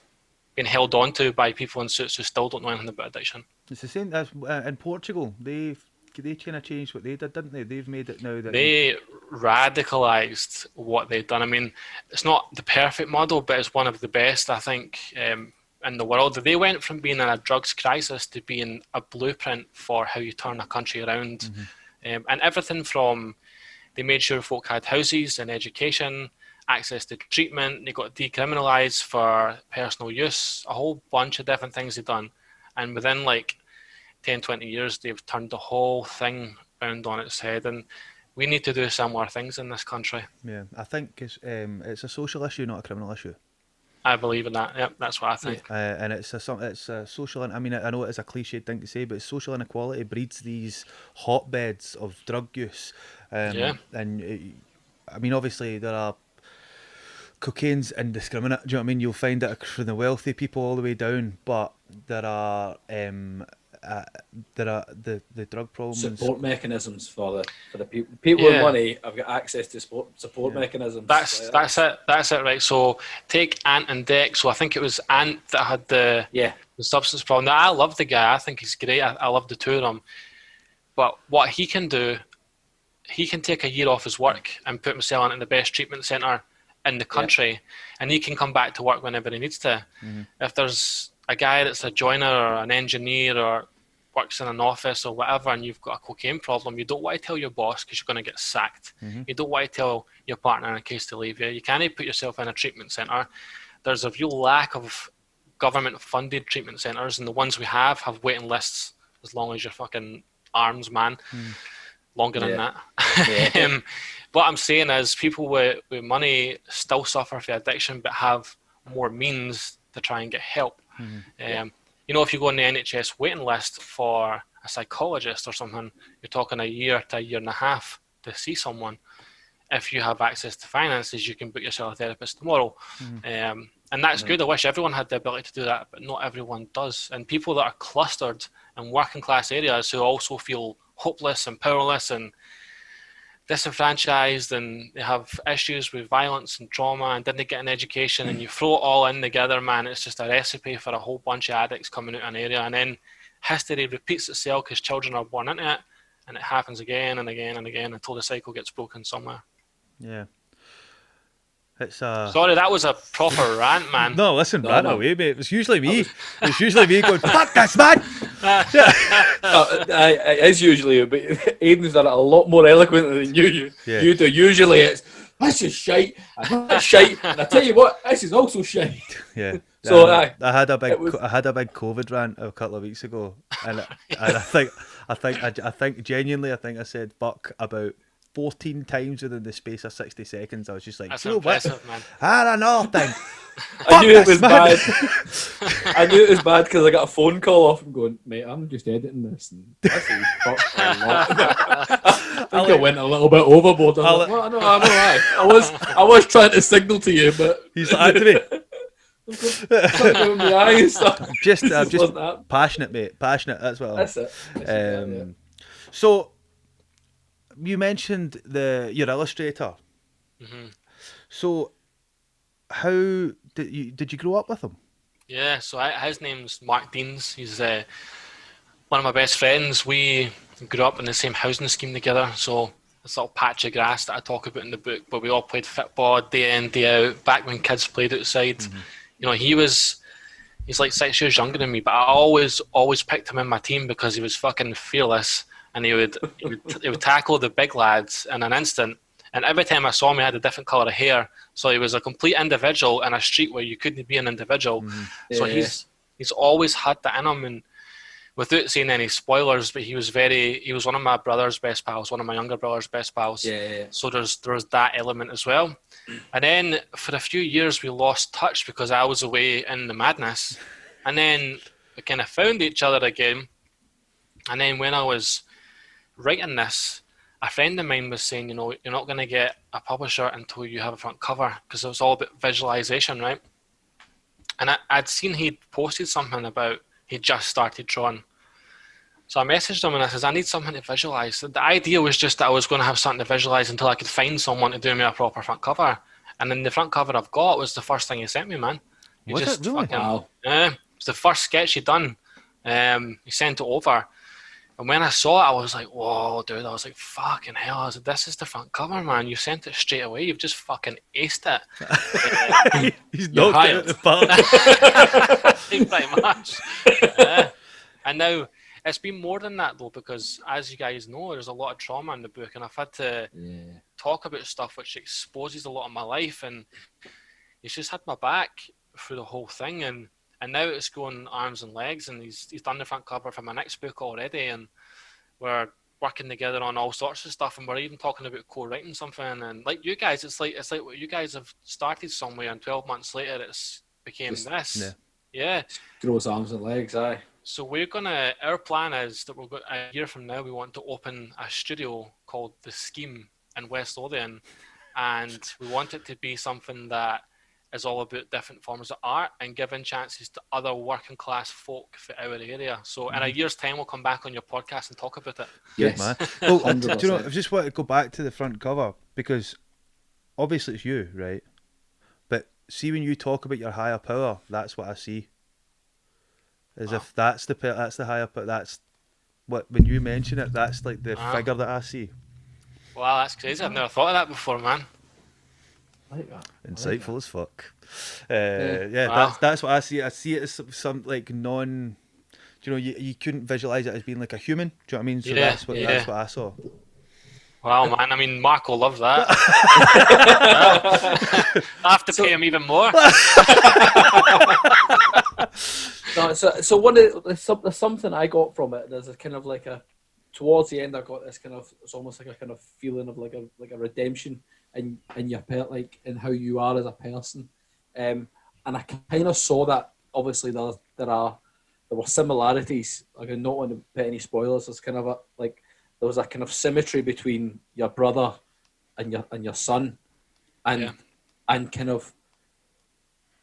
been held on to by people in suits who still don't know anything about addiction. It's the same as in Portugal. They kind of changed what they did, didn't they? They've made it now that they radicalised what they've done. I mean, it's not the perfect model, but it's one of the best, I think, in the world. They went from being in a drugs crisis to being a blueprint for how you turn a country around. And everything from, they made sure folk had houses and education, access to treatment, they got decriminalised for personal use, a whole bunch of different things they've done. And within like 10, 20 years, they've turned the whole thing round on its head. And we need to do similar things in this country. Yeah, I think it's a social issue, not a criminal issue. I believe in that. Yep, that's what I think. And it's a social. I mean, I know it's a cliched thing to say, but social inequality breeds these hotbeds of drug use. And I mean, obviously there are. Cocaine's indiscriminate. Do you know what I mean? You'll find it from the wealthy people all the way down, but there are the drug problems. Support mechanisms for the people. People with money have got access to support mechanisms. That's it, right? So take Ant and Deck. So I think it was Ant that had the substance problem. Now, I love the guy. I think he's great. I love the two of them. But what he can do, he can take a year off his work and put himself in the best treatment centre in the country, and he can come back to work whenever he needs to. If there's a guy that's a joiner or an engineer or works in an office or whatever, and you've got a cocaine problem, you don't want to tell your boss because you're going to get sacked. You don't want to tell your partner in case they leave you. You can't put yourself in a treatment centre. There's a real lack of government-funded treatment centres, and the ones we have waiting lists as long as your fucking arms, man. Longer than that. What I'm saying is people with money still suffer from addiction but have more means to try and get help. You know, if you go on the NHS waiting list for a psychologist or something, you're talking a year to a year and a half to see someone. If you have access to finances, you can book yourself a therapist tomorrow. And that's good. I wish everyone had the ability to do that, but not everyone does. And people that are clustered in working class areas who also feel hopeless and powerless and disenfranchised, and they have issues with violence and trauma and didn't get an education, and you throw it all in together, man, it's just a recipe for a whole bunch of addicts coming out of an area, and then history repeats itself because children are born into it, and it happens again and again and again until the cycle gets broken somewhere. It's Sorry, that was a proper rant, man. No, listen, rant away, mate. It's usually me. It's usually me going, fuck this, man! It is usually, but Aidan's done it a lot more eloquently than you do. Usually it's, this is shite, and that's shite, and I tell you what, this is also shite. So I had a big COVID rant a couple of weeks ago, and I think genuinely, I said fuck about 14 times within the space of 60 seconds. I was just like, that's you know impressive, what? man. I don't know, thing. I knew it was bad. I knew it was bad because I got a phone call off him going, mate, I'm just editing this. And this is fucked a lot. I think I went a little bit overboard. I was trying to signal to you, but he's like to me. Just passionate, mate. Passionate. That's what. That's it. So you mentioned your illustrator. So how did you grow up with him? Yeah, so his name's Mark Deans. He's one of my best friends. We grew up in the same housing scheme together. So this little patch of grass that I talk about in the book, where we all played football day in, day out, back when kids played outside. You know, he's like 6 years younger than me, but I always picked him in my team because he was fucking fearless, and he would tackle the big lads in an instant. And every time I saw him, he had a different colour of hair. So he was a complete individual in a street where you couldn't be an individual. So he's always had that in him. And without saying any spoilers, but he was one of my brother's best pals, one of my younger brother's best pals. So there's that element as well. And then for a few years, we lost touch because I was away in the madness. And then we kind of found each other again. And then when I was writing this, a friend of mine was saying, you're not going to get a publisher until you have a front cover, because it was all about visualization, right? And I'd seen he'd posted something about he just started drawing. So I messaged him and I said, I need something to visualize. The idea was just that I was going to have something to visualize until I could find someone to do me a proper front cover. And then the front cover I've got was the first thing he sent me, man. Was it really? Wow. It was the first sketch he'd done. He sent it over. And when I saw it, I was like, whoa, dude. I was like, fucking hell. I was like, this is the front cover, man. You sent it straight away. You've just fucking aced it. He's knocked it out the park. Pretty much. And now, it's been more than that, though, because as you guys know, there's a lot of trauma in the book, and I've had to talk about stuff which exposes a lot of my life, and he's just had my back through the whole thing, and now it's going arms and legs, and he's done the front cover for my next book already, and we're working together on all sorts of stuff, and we're even talking about co-writing something. And like you guys, it's like what you guys have started somewhere, and 12 months later it's became this. Yeah. Grows arms and legs, aye. So our plan is that a year from now, we want to open a studio called The Scheme in West Lothian, and we want it to be something that is all about different forms of art and giving chances to other working class folk for our area. So in a year's time, we'll come back on your podcast and talk about it. Good, man. Well, do you know, I just want to go back to the front cover, because obviously it's you, right? But see, when you talk about your higher power, that's what I see. As if that's the higher power. That's what, when you mention it, that's like the figure that I see. Wow, that's crazy. I've never thought of that before, man. Like that. Insightful as fuck. Wow. That's what I see. I see it as some like non. Do you know, you couldn't visualize it as being like a human. Do you know what I mean? So that's what I saw. Wow, man. I mean, Mark will love that. I have to pay him even more. No, so one of there's something I got from it. There's a kind of like towards the end, I got this kind of, it's almost like a kind of feeling of like a redemption in your like in how you are as a person, and I kind of saw that. Obviously, there were similarities. I don't want to put any spoilers. There's kind of there was a kind of symmetry between your brother and your son, and kind of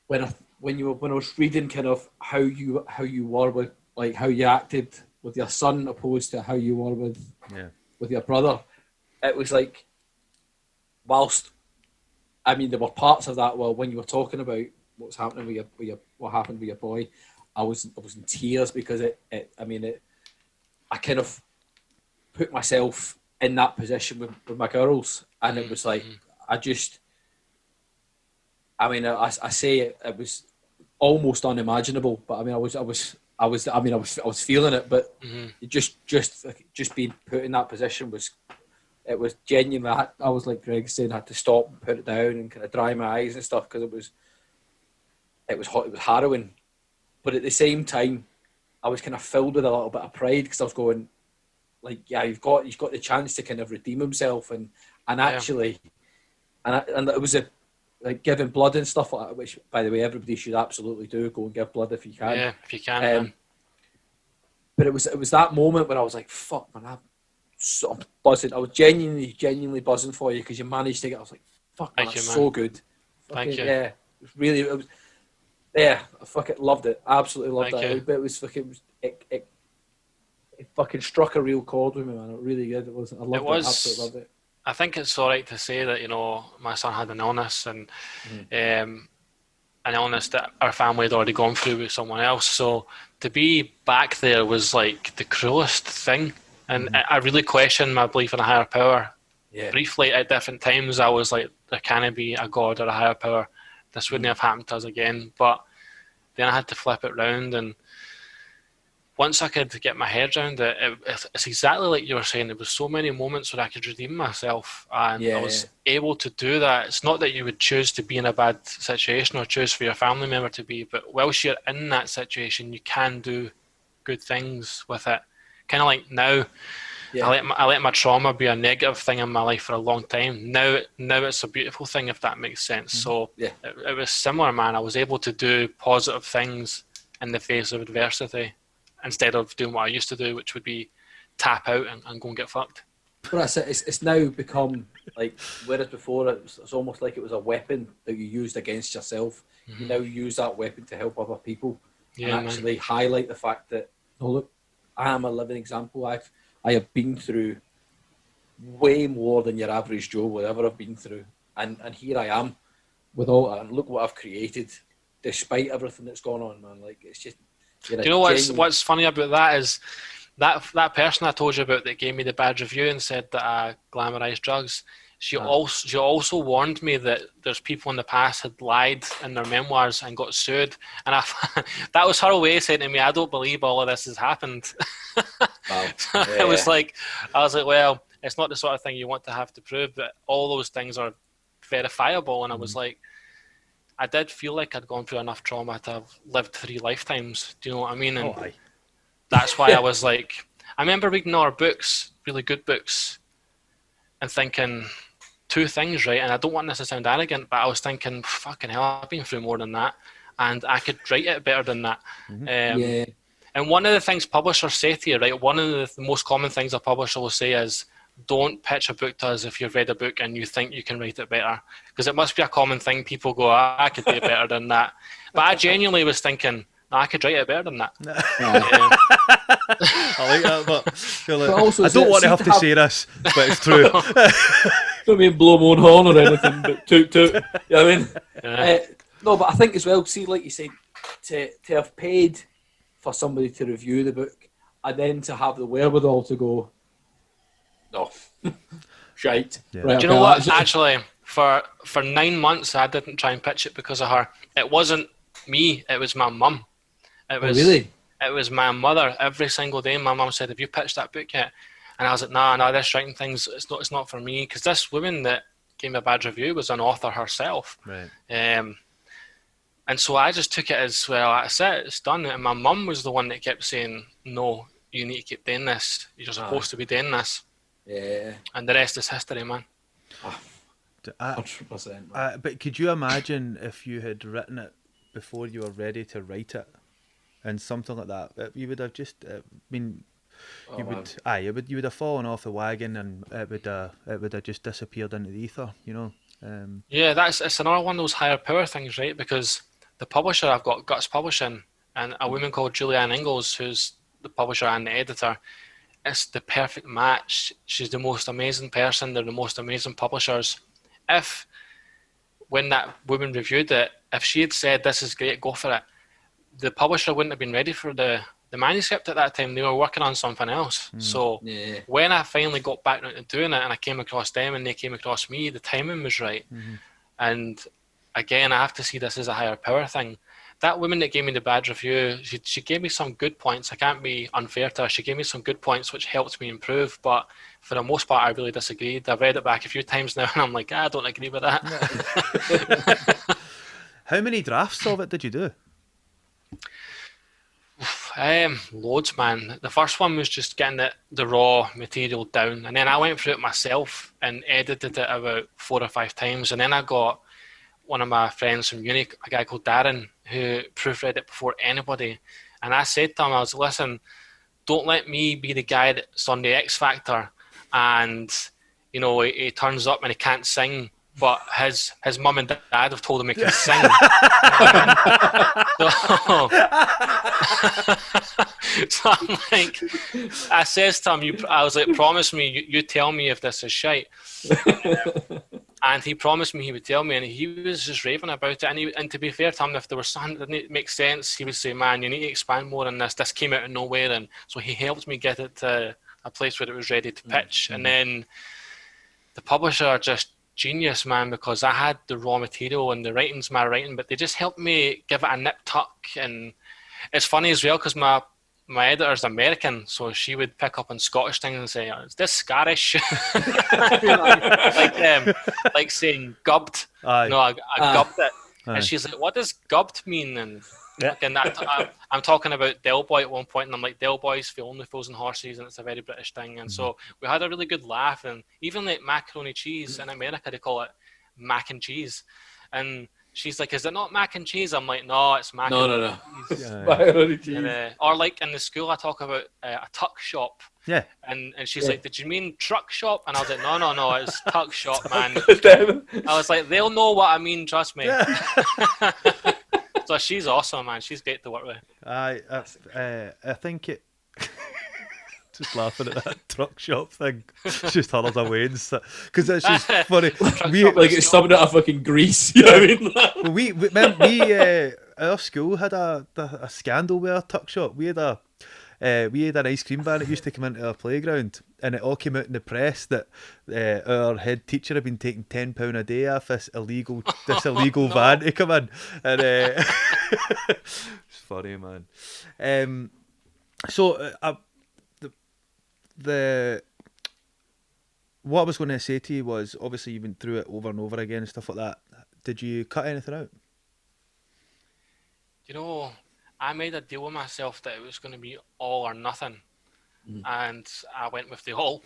when I was reading kind of how you were with, like, how you acted with your son opposed to how you were with your brother, it was like, whilst I mean there were parts of that, well, when you were talking about what's happening with what happened with your boy, I was in tears, because I kind of put myself in that position with my girls, and it was like I say it was almost unimaginable, but I mean I was feeling it, but just being put in that position was genuine. I was like Greg saying, I had to stop and put it down and kind of dry my eyes and stuff, because it was hot, it was harrowing, but at the same time I was kind of filled with a little bit of pride, because I was going, like, yeah, he's got the chance to kind of redeem himself, and actually, and it was like giving blood and stuff like that, which, by the way, everybody should absolutely do. Go and give blood if you can. Yeah, if you can. But it was that moment where I was like, fuck, man, I'm buzzing. I was genuinely buzzing for you, because you managed to get. I was like, fuck, man, that's so good. Thank you. Yeah, it was. Yeah, I fucking loved it. Absolutely loved it. But it was fucking. It fucking struck a real chord with me, man. It really did. I loved it. Absolutely loved it. I think it's all right to say that, my son had an illness, and an illness that our family had already gone through with someone else. So to be back there was like the cruelest thing. And I really questioned my belief in a higher power. Yeah. Briefly, at different times, I was like, there can't be a God or a higher power. This wouldn't have happened to us again. But then I had to flip it round, and once I could get my head around it, it's exactly like you were saying. There was so many moments where I could redeem myself, and I was able to do that. It's not that you would choose to be in a bad situation or choose for your family member to be, but whilst you're in that situation, you can do good things with it. Kind of like now, I let my trauma be a negative thing in my life for a long time. Now it's a beautiful thing, if that makes sense. So it was similar, man. I was able to do positive things in the face of adversity, instead of doing what I used to do, which would be tap out and go and get fucked. But it's now become like, whereas before it's almost like it was a weapon that you used against yourself. You now use that weapon to help other people, and actually highlight the fact that, oh look, I am a living example. I have been through way more than your average Joe would ever have been through, and here I am with all, and look what I've created, despite everything that's gone on, man. Like, it's just. Do you know what's funny about that is that person I told you about that gave me the bad review and said that I glamorized drugs. She also warned me that there's people in the past had lied in their memoirs and got sued, and that was her way of saying to me, I don't believe all of this has happened. Wow. I was like, well, it's not the sort of thing you want to have to prove, but all those things are verifiable. And I was like, I did feel like I'd gone through enough trauma to have lived 3 lifetimes. Do you know what I mean? And that's why I was like, I remember reading all our books, really good books, and thinking 2 things, right? And I don't want this to sound arrogant, but I was thinking, fucking hell, I've been through more than that, and I could write it better than that. And one of the things publishers say to you, right, one of the most common things a publisher will say is, don't pitch a book to us if you've read a book and you think you can write it better. Because it must be a common thing. People go, I could do it better than that. But I genuinely was thinking, no, I could write it better than that. I like that, but also, I don't want to have to say this, but it's true. Don't mean blow my own horn or anything, but toot toot. You know what I mean? Yeah. No, but I think as well, see, like you said, to have paid for somebody to review the book and then to have the wherewithal to go, no, shite. Yeah. Right, do you know what? Actually, for 9 months, I didn't try and pitch it because of her. It wasn't me. It was my mum. It was really? It was my mother. Every single day, my mum said, "Have you pitched that book yet?" And I was like, "Nah, this writing thing's it's not for me." Because this woman that gave me a bad review was an author herself. Right. And so I just took it as, well, that's it, it's done. And my mum was the one that kept saying, "No, you need to keep doing this. You're supposed to be doing this." Yeah. And the rest is history, man. 100%. But could you imagine if you had written it before you were ready to write it, and something like that? You would have just, you would have fallen off the wagon, and it would have just disappeared into the ether, you know. Yeah, it's another one of those higher power things, right? Because the publisher I've got, Guts Publishing, and a woman called Julianne Ingalls, who's the publisher and the editor. It's the perfect match. She's the most amazing person. They're the most amazing publishers. When that woman reviewed it, if she had said, "This is great, go for it," the publisher wouldn't have been ready for the manuscript at that time. They were working on something else. So when I finally got back into doing it and I came across them and they came across me, the timing was right. And again, I have to see this as a higher power thing. That woman that gave me the bad review, she gave me some good points. I can't be unfair to her. She gave me some good points which helped me improve, but for the most part I really disagreed. I've read it back a few times now and I'm like, I don't agree with that. How many drafts of it did you do? Loads, man. The first one was just getting the raw material down, and then I went through it myself and edited it about 4 or 5 times, and then I got one of my friends from uni, a guy called Darren, who proofread it before anybody, and I said to him, I was, listen, don't let me be the guy that's on the X Factor and he turns up and he can't sing, but his mum and dad have told him he can sing. So I'm like, I says to him, I was like, promise me, you tell me if this is shite. And he promised me he would tell me, and he was just raving about it. And to be fair to him, if there was something that didn't make sense, he would say, man, you need to expand more on this. This came out of nowhere. And so he helped me get it to a place where it was ready to pitch. And then the publisher just genius, man, because I had the raw material and the writing's my writing, but they just helped me give it a nip tuck. And it's funny as well because my editor's American, so she would pick up on Scottish things and say, "Is this Scottish?" like saying "gubbed." Aye. No, I gubbed it, Aye. and she's like, "What does gubbed mean?" And I'm talking about Del Boy at one point, and I'm like, "Del Boy's for only fools and horses," and it's a very British thing. And so we had a really good laugh, and even like macaroni cheese in America, they call it mac and cheese, and she's like, is it not mac and cheese? I'm like, no, it's mac No, and no, no. cheese. Yeah. Macaroni cheese. And, or like in the school, I talk about a tuck shop. Yeah. And she's Yeah. like, did you mean truck shop? And I was like, no, it's tuck shop, man. Damn. I was like, they'll know what I mean, trust me. Yeah. So she's awesome, man. She's great to work with. I think it. Just laughing at that truck shop thing. It's just hurls away and because it's just funny. Like it's something out of fucking Greece. You know what I mean? Well, we our school had a scandal with our tuck shop. We had an ice cream van that used to come into our playground, and it all came out in the press that our head teacher had been taking £10 a day off this illegal van to come in, and it's funny, man. The what I was going to say to you was, obviously you went through it over and over again and stuff like that. Did you cut anything out? You know, I made a deal with myself that it was going to be all or nothing, and I went with the all.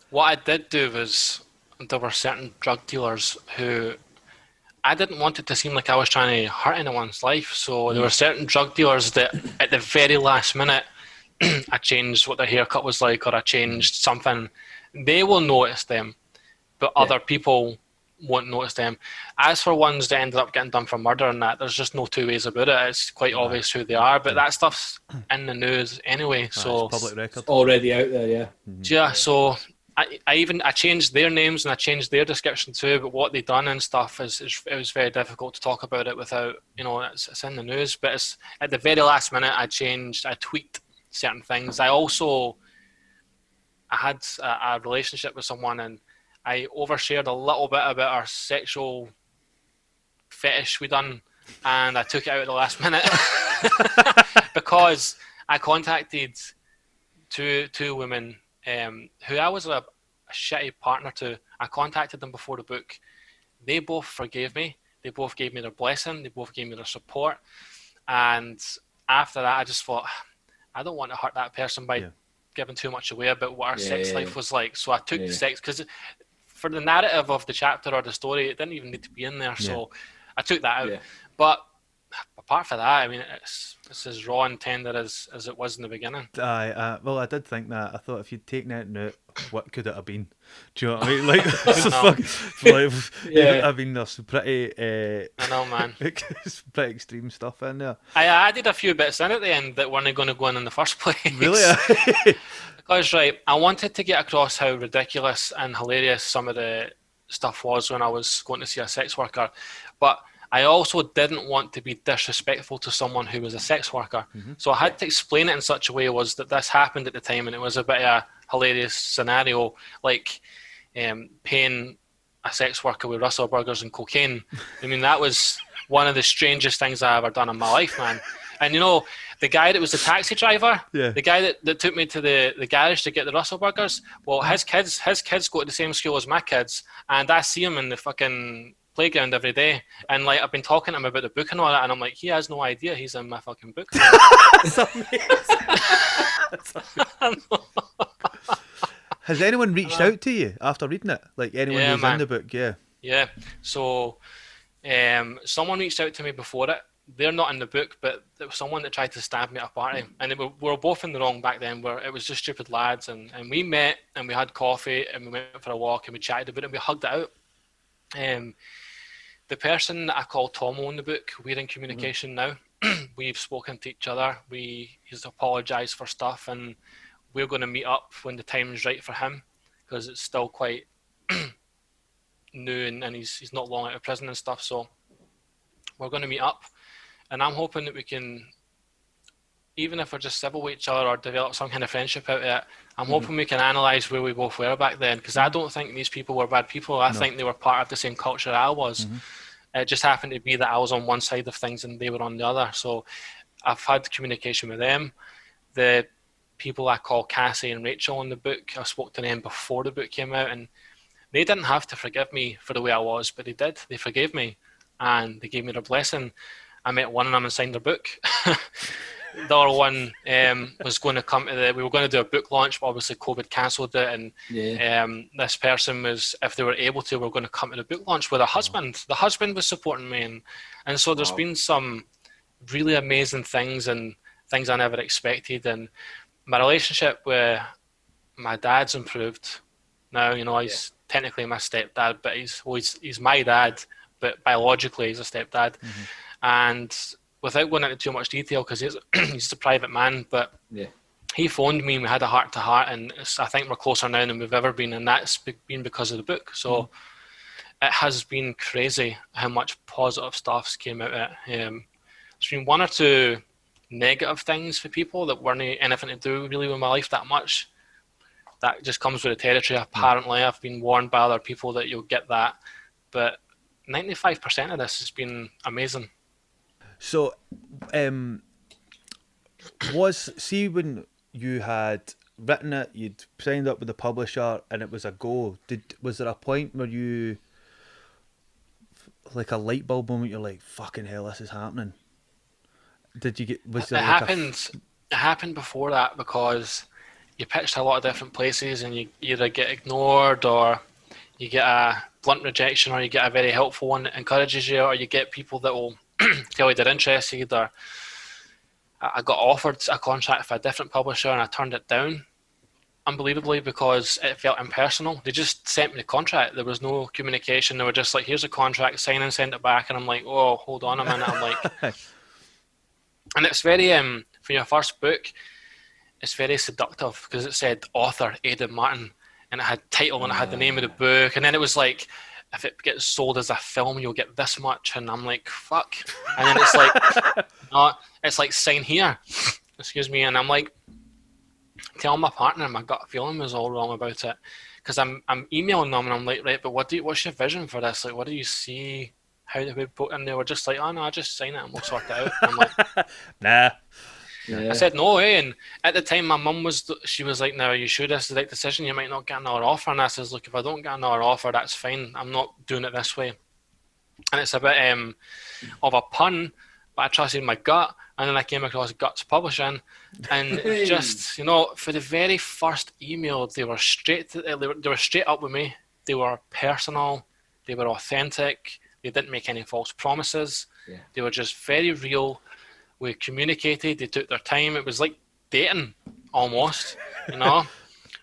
What I did do was, there were certain drug dealers who I didn't want it to seem like I was trying to hurt anyone's life. So there were certain drug dealers that at the very last minute, I changed what their haircut was like, or I changed something. They will notice them, but other people won't notice them. As for ones that ended up getting done for murder and that, there's just no two ways about it. It's quite obvious who they are, but that stuff's in the news anyway. So it's public record. It's already out there, yeah. Yeah, so I changed their names and I changed their description too, but what they done and stuff it was very difficult to talk about it without, it's in the news. But it's at the very last minute I tweaked certain things. I had a relationship with someone, and I overshared a little bit about our sexual fetish we done, and I took it out at the last minute because I contacted two women who I was a shitty partner to. I contacted them before the book. They both forgave me. They both gave me their blessing. They both gave me their support. And after that, I just thought, I don't want to hurt that person by giving too much away about what our sex life was like. So I took the sex, because for the narrative of the chapter or the story, it didn't even need to be in there. So I took that out. But apart from that, I mean, it's as raw and tender as it was in the beginning. Well, I did think that. I thought if you'd taken it out, what could it have been? Do you know what I mean? Like, I mean, there's some pretty. I know, man. Pretty extreme stuff in there. I added a few bits in at the end that weren't going to go in the first place. Really? Because, I wanted to get across how ridiculous and hilarious some of the stuff was when I was going to see a sex worker, but I also didn't want to be disrespectful to someone who was a sex worker. So I had to explain it in such a way was that this happened at the time, and it was a bit of a hilarious scenario, like paying a sex worker with Russell burgers and cocaine. I mean, that was one of the strangest things I've ever done in my life, man. And the guy that was the taxi driver, the guy that took me to the garage to get the Russell burgers, well, his kids go to the same school as my kids, and I see him in the fucking playground every day, and like I've been talking to him about the book and all that, and I'm like, he has no idea he's in my fucking book. That's amazing. Has anyone reached out to you after reading it? Like anyone who's in the book? Yeah. So someone reached out to me before it. They're not in the book, but there was someone that tried to stab me at a party, and we were both in the wrong back then, where it was just stupid lads, and we met and we had coffee and we went for a walk and we chatted about it and we hugged it out. The person that I call Tomo in the book, we're in communication now. We've spoken to each other. He's apologised for stuff, and we're going to meet up when the time's right for him, because it's still quite new and he's not long out of prison and stuff. So we're going to meet up, and I'm hoping that we can, even if we're just civil with each other or develop some kind of friendship out of it, I'm hoping we can analyse where we both were back then, because I don't think these people were bad people. I think they were part of the same culture I was. It just happened to be that I was on one side of things and they were on the other. So I've had communication with them. The people I call Cassie and Rachel in the book, I spoke to them before the book came out, and they didn't have to forgive me for the way I was, but they did. They forgave me and they gave me their blessing. I met one of them and signed their book. the other one was going to come to we were going to do a book launch, but obviously COVID cancelled it, and this person was, if they were able to, were going to come to the book launch with a husband. The husband was supporting me, and so there's been some really amazing things and things I never expected, and my relationship with my dad's improved. Now, he's technically my stepdad, but he's my dad, but biologically he's a stepdad. And without going into too much detail, because he's a private man, but he phoned me and we had a heart-to-heart, and I think we're closer now than we've ever been, and that's been because of the book. So it has been crazy how much positive stuff's came out of it. There's been one or two negative things for people that weren't anything to do really with my life that much. That just comes with the territory. Apparently, I've been warned by other people that you'll get that, but 95% of this has been amazing. So, see when you had written it, you'd signed up with the publisher, and it was a go. Was there a point where you, like a light bulb moment, you're like, "Fucking hell, this is happening"? Did you get? Was there? It happened before that, because you pitched a lot of different places, and you either get ignored, or you get a blunt rejection, or you get a very helpful one that encourages you, or you get people that will tell you they're interested. Or I got offered a contract for a different publisher and I turned it down, unbelievably, because it felt impersonal. They just sent me the contract. There was no communication. They were just like, "Here's a contract, sign and send it back." And I'm like, "Oh, hold on a minute." I'm like, and it's very for your first book, it's very seductive, because it said author Aidan Martin, and it had title and it had the name of the book, and then it was like, if it gets sold as a film, you'll get this much, and I'm like, fuck. And then it's like, no, it's like, sign here, excuse me, and I'm like, telling my partner my gut feeling was all wrong about it, because I'm emailing them and I'm like, right, but what's your vision for this? Like, what do you see? How do we put? And they were just like, "Oh no, just sign it and we'll sort it out." And I'm like, nah. I said no way, and at the time my mum she was like, "No, are you sure this is the right decision? You might not get another offer." And I says, "Look, if I don't get another offer, that's fine. I'm not doing it this way." And it's a bit of a pun, but I trusted my gut, and then I came across Guts Publishing, and just for the very first email, they were straight up with me. They were personal, they were authentic, they didn't make any false promises. They were just very real. We communicated, they took their time. It was like dating, almost,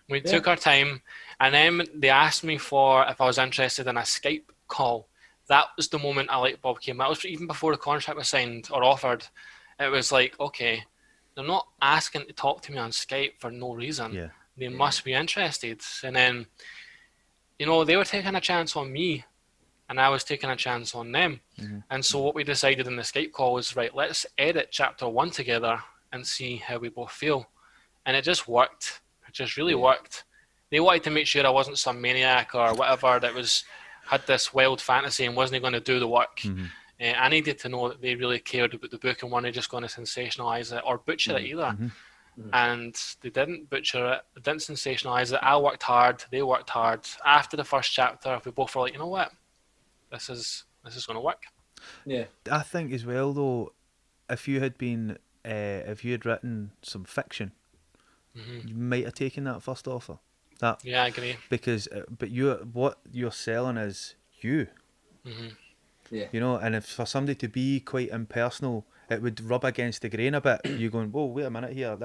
We took our time, and then they asked me if I was interested in a Skype call. That was the moment a light bulb came. That was even before the contract was signed or offered. It was like, okay, they're not asking to talk to me on Skype for no reason. They must be interested. And then, they were taking a chance on me, and I was taking a chance on them. And so what we decided in the Skype call was, right, let's edit chapter 1 together and see how we both feel. And it just worked. It just really worked. They wanted to make sure I wasn't some maniac or whatever that had this wild fantasy and wasn't going to do the work. I needed to know that they really cared about the book and weren't just going to sensationalize it or butcher it either. And they didn't butcher it. They didn't sensationalize it. I worked hard. They worked hard. After the first chapter, we both were like, you know what? This is going to work. Yeah, I think as well though, if you had written some fiction, you might have taken that first offer. Yeah, I agree. Because, but what you're selling is you. And if for somebody to be quite impersonal, it would rub against the grain a bit. You going, whoa, wait a minute here.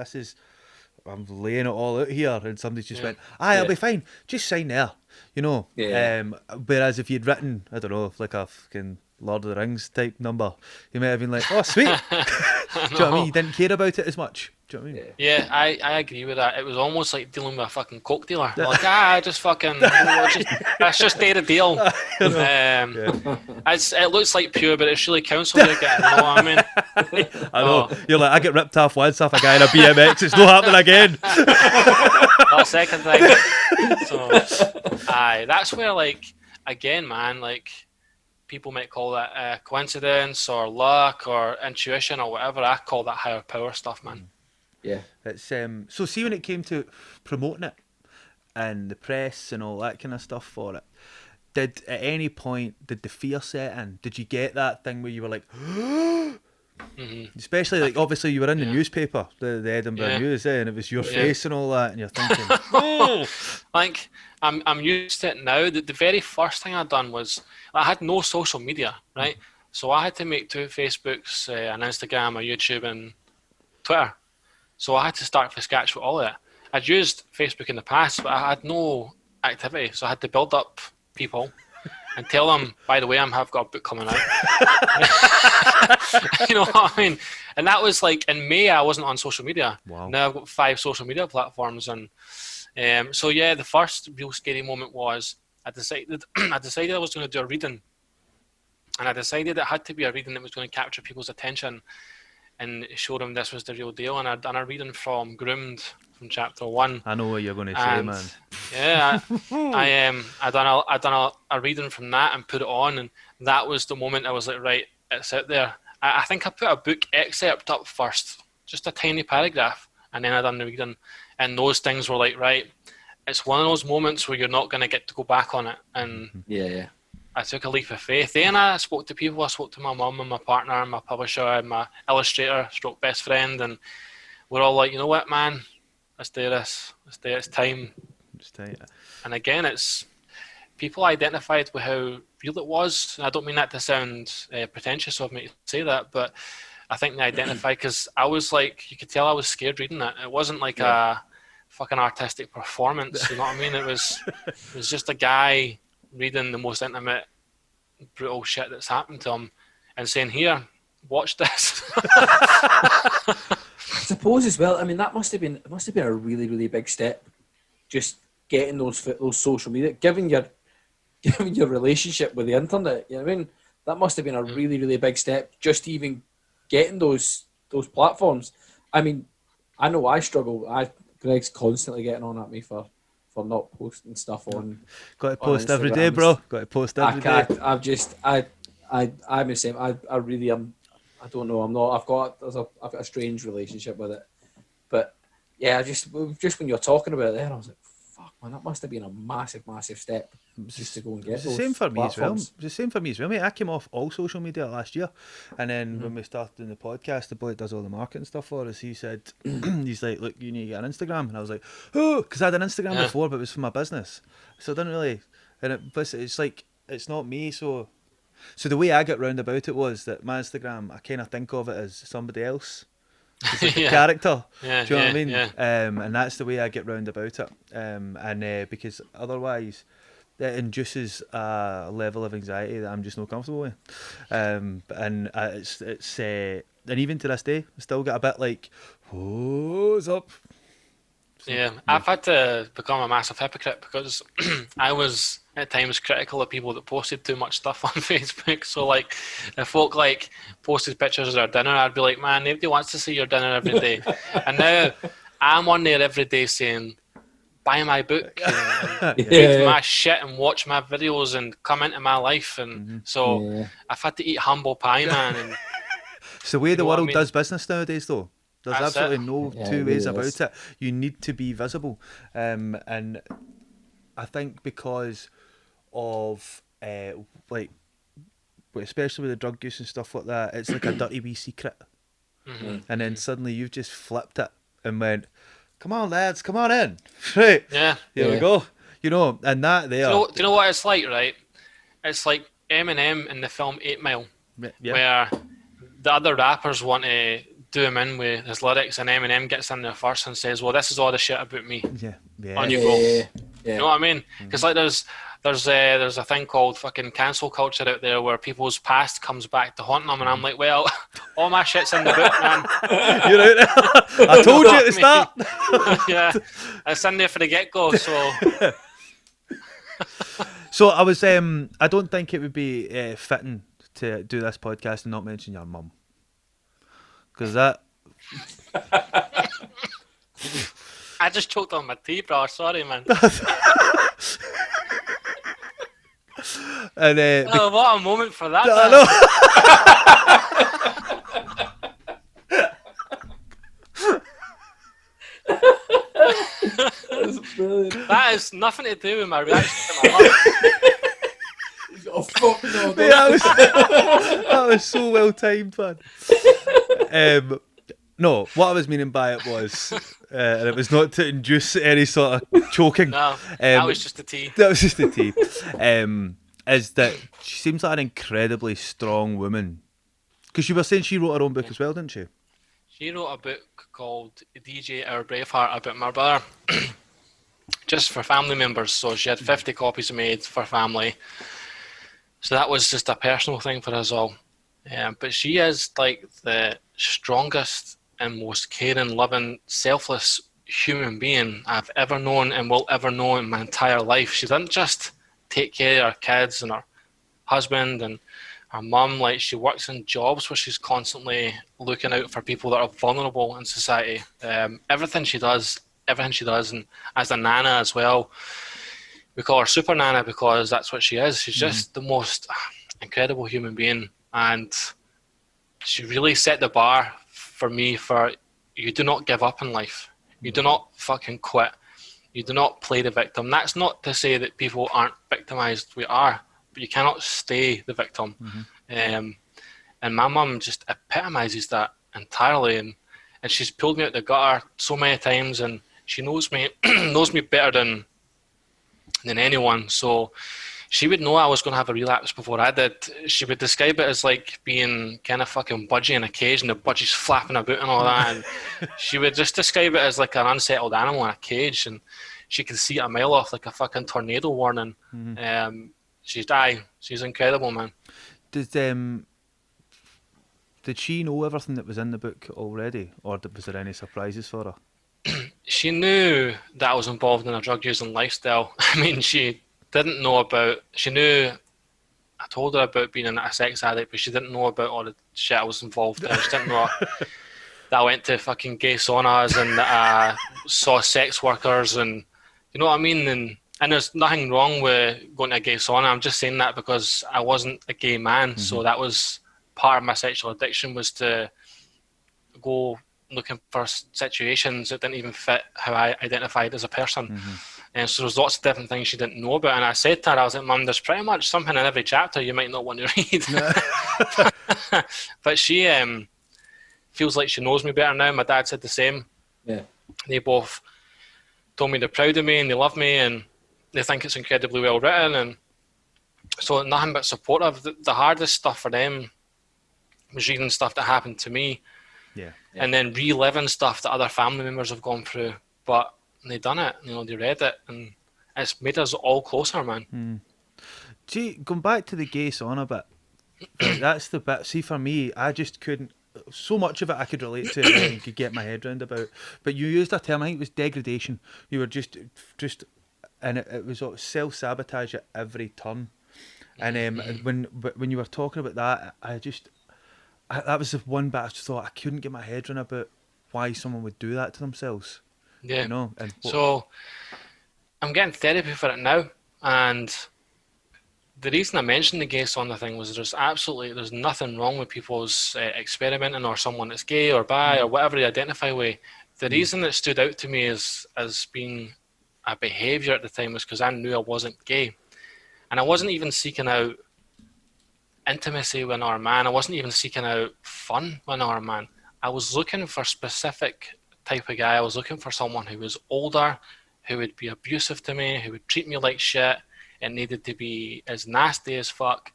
I'm laying it all out here, and somebody just went, I'll be fine. Just sign there. Whereas if you'd written, I don't know, like a fucking Lord of the Rings type number, you might have been like, oh, sweet. Do you know what I mean? You didn't care about it as much. Do you know what I mean? Yeah, I agree with that. It was almost like dealing with a fucking coke dealer. Like, just fucking, let's just date a deal. It looks like pure, but it's really counsel you're getting, you know what I mean? I know. You're like, I get ripped off once off a guy in a BMX, it's not happening again. Not second thing. So, that's where, like, again, man, like, people might call that coincidence or luck or intuition or whatever. I call that higher power stuff, man. Yeah, it's so see when it came to promoting it and the press and all that kind of stuff for it, did at any point did the fear set in? Did you get that thing where you were like, Especially like obviously you were in the newspaper, the Edinburgh News, and it was your face and all that, and you're thinking, oh, like I'm used to it now. The very first thing I done was I had no social media, right? So I had to make 2 Facebooks, an Instagram, a YouTube, and Twitter. So I had to start from scratch with all of it. I'd used Facebook in the past, but I had no activity, so I had to build up people and tell them, by the way, I've got a book coming out. You know what I mean? And that was like in May. I wasn't on social media. Wow. Now I've got 5 social media platforms, and so yeah, the first real scary moment was I decided I was going to do a reading, and I decided it had to be a reading that was going to capture people's attention and show them this was the real deal. And I'd done a reading from Groomed, from chapter 1. I know what you're going to say, man. Yeah, I done a reading from that and put it on, and that was the moment I was like, right, it's out there. I think I put a book excerpt up first, just a tiny paragraph, and then I done the reading, and those things were like, right, it's one of those moments where you're not going to get to go back on it. And yeah. I took a leap of faith. Then I spoke to people. I spoke to my mum and my partner and my publisher and my illustrator, stroke best friend, and we're all like, you know what, man, let's do this. Let's do it. It's time. And again, it's people identified with how real it was. And I don't mean that to sound pretentious of me to say that, but I think they identified because I was like, you could tell I was scared reading it. It wasn't like a fucking artistic performance. You know what I mean? It was just a guy reading the most intimate, brutal shit that's happened to him and saying, here, watch this. I suppose as well, I mean, it must have been a really, really big step, just getting those social media, given your relationship with the internet. You know what I mean? That must have been a really, really big step, just even getting those platforms. I mean, I know I struggle. Greg's constantly getting on at me for not posting stuff on. Got to post every day, bro. Got to post every day. I'm the same. I really am. I don't know. I'm not. I've got a strange relationship with it. But yeah, just when you're talking about it there, I was like, fuck, man, that must have been a massive, massive step just to go and get those. It's the same for me as well. platforms. It's the same for me as well, mate. I came off all social media last year, and then when we started doing the podcast, the boy that does all the marketing stuff for us, he said, he's like, look, you need to get an Instagram, and I was like, oh, because I had an Instagram before, but it was for my business, so I didn't really, but it's like, it's not me, so the way I got round about it was that my Instagram, I kind of think of it as somebody else. It's like a character. Do you know what I mean? Yeah. And that's the way I get round about it. And because otherwise, it induces a level of anxiety that I'm just not comfortable with. And it's and even to this day, I still get a bit like, what's up? Yeah, I've had to become a massive hypocrite because I was at times critical of people that posted too much stuff on Facebook. So like, if folk like posted pictures of their dinner, I'd be like, man, nobody wants to see your dinner every day. And now I'm on there every day saying, buy my book and read my shit and watch my videos and come into my life. And so I've had to eat humble pie, man. And it's the way the world does business nowadays, though. There's That's absolutely it. no two ways about it. You need to be visible. And I think because of, like, especially with the drug use and stuff like that, it's like a dirty wee secret. And then suddenly you've just flipped it and went, come on, lads, come on in. Right. Yeah. Here we go. You know, and that there. Do you know what it's like, right? It's like Eminem in the film 8 Mile, where the other rappers want to do him in with his lyrics, and Eminem gets in there first and says, well, this is all the shit about me. On you go. You know what I mean? Because like there's a thing called fucking cancel culture out there where people's past comes back to haunt them, and I'm like, well, all my shit's in the book, man. You're out there. I told you at the start. Yeah, it's in there for the get-go, so... So I was, I don't think it would be fitting to do this podcast and not mention your mum. Because that... I just choked on my tea, bro. Sorry, man. And, what a moment for that. I know. That has nothing to do with my reaction to my mum. Oh, fuck no. that was so well timed, man. No, what I was meaning by it was, and it was not to induce any sort of choking. No, that was just the tea. That was just the tea. Is that she seems like an incredibly strong woman. Because you were saying she wrote her own book as well, didn't she? She wrote a book called DJ Our Braveheart about my brother, just for family members. So she had 50 copies made for family. So that was just a personal thing for us all. But she is like the strongest and most caring, loving, selfless human being I've ever known and will ever know in my entire life. She doesn't just take care of her kids and her husband and her mum. Like, she works in jobs where she's constantly looking out for people that are vulnerable in society. Everything she does, and as a nana as well. We call her Super Nana because that's what she is. She's just the most incredible human being, and she really set the bar for me for you do not give up in life. You do not fucking quit. You do not play the victim. That's not to say that people aren't victimized. We are, but you cannot stay the victim. And my mum just epitomizes that entirely, and she's pulled me out the gutter so many times, and she knows me knows me better than anyone. So she would know I was going to have a relapse before I did. She would describe it as like being kind of fucking budgie in a cage and the budgie's flapping about and all that. And she would just describe it as like an unsettled animal in a cage, and she could see it a mile off like a fucking tornado warning. She's incredible, man. Did she know everything that was in the book already, or was there any surprises for her? She knew that I was involved in a drug using lifestyle. I mean, she didn't know about. She knew I told her about being a sex addict, but she didn't know about all the shit I was involved in. She didn't know that I went to fucking gay saunas and that I saw sex workers, and you know what I mean. And there's nothing wrong with going to a gay sauna. I'm just saying that because I wasn't a gay man, so that was part of my sexual addiction, was to go looking for situations that didn't even fit how I identified as a person. And so there's lots of different things she didn't know about. And I said to her, I was like, Mum, there's pretty much something in every chapter you might not want to read. But she feels like she knows me better now. My dad said the same. Yeah. They both told me they're proud of me and they love me and they think it's incredibly well written. And so nothing but supportive. The hardest stuff for them was reading stuff that happened to me. And then reliving stuff that other family members have gone through, but they done it. You know, they read it, and it's made us all closer, man. Gee, going back to the gay sauna bit, that's the bit. See, for me, I just couldn't. So much of it I could relate to and could get my head round about. But you used a term. I think it was degradation. You were just, and it was self-sabotage at every turn. And when you were talking about that, that was the one bit I just thought I couldn't get my head around about why someone would do that to themselves. Yeah. You know? So I'm getting therapy for it now, and the reason I mentioned the gay sauna thing was there's nothing wrong with people's experimenting, or someone that's gay or bi or whatever they identify with. The reason it stood out to me as being a behaviour at the time was because I knew I wasn't gay, and I wasn't even seeking out intimacy with another man. I wasn't even seeking out fun with another man. I was looking for a specific type of guy. I was looking for someone who was older, who would be abusive to me, who would treat me like shit. It needed to be as nasty as fuck.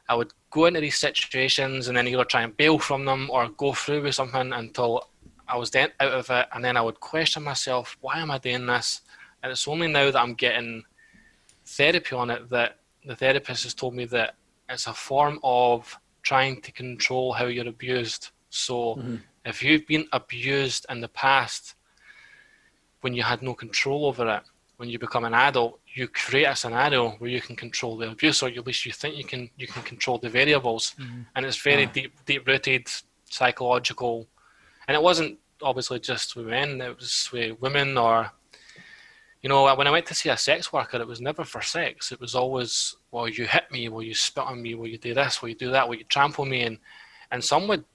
I would go into these situations and then either try and bail from them or go through with something until I was then out of it, and then I would question myself, why am I doing this? And it's only now that I'm getting therapy on it that the therapist has told me that it's a form of trying to control how you're abused. So if you've been abused in the past when you had no control over it, when you become an adult, you create a scenario where you can control the abuse, or at least you think you can control the variables. And it's very deep-rooted, psychological. And it wasn't obviously just with men, it was with women, or you know, when I went to see a sex worker, it was never for sex. It was always, well, you hit me, will you spit on me, will you do this, will you do that, will you trample me? And some would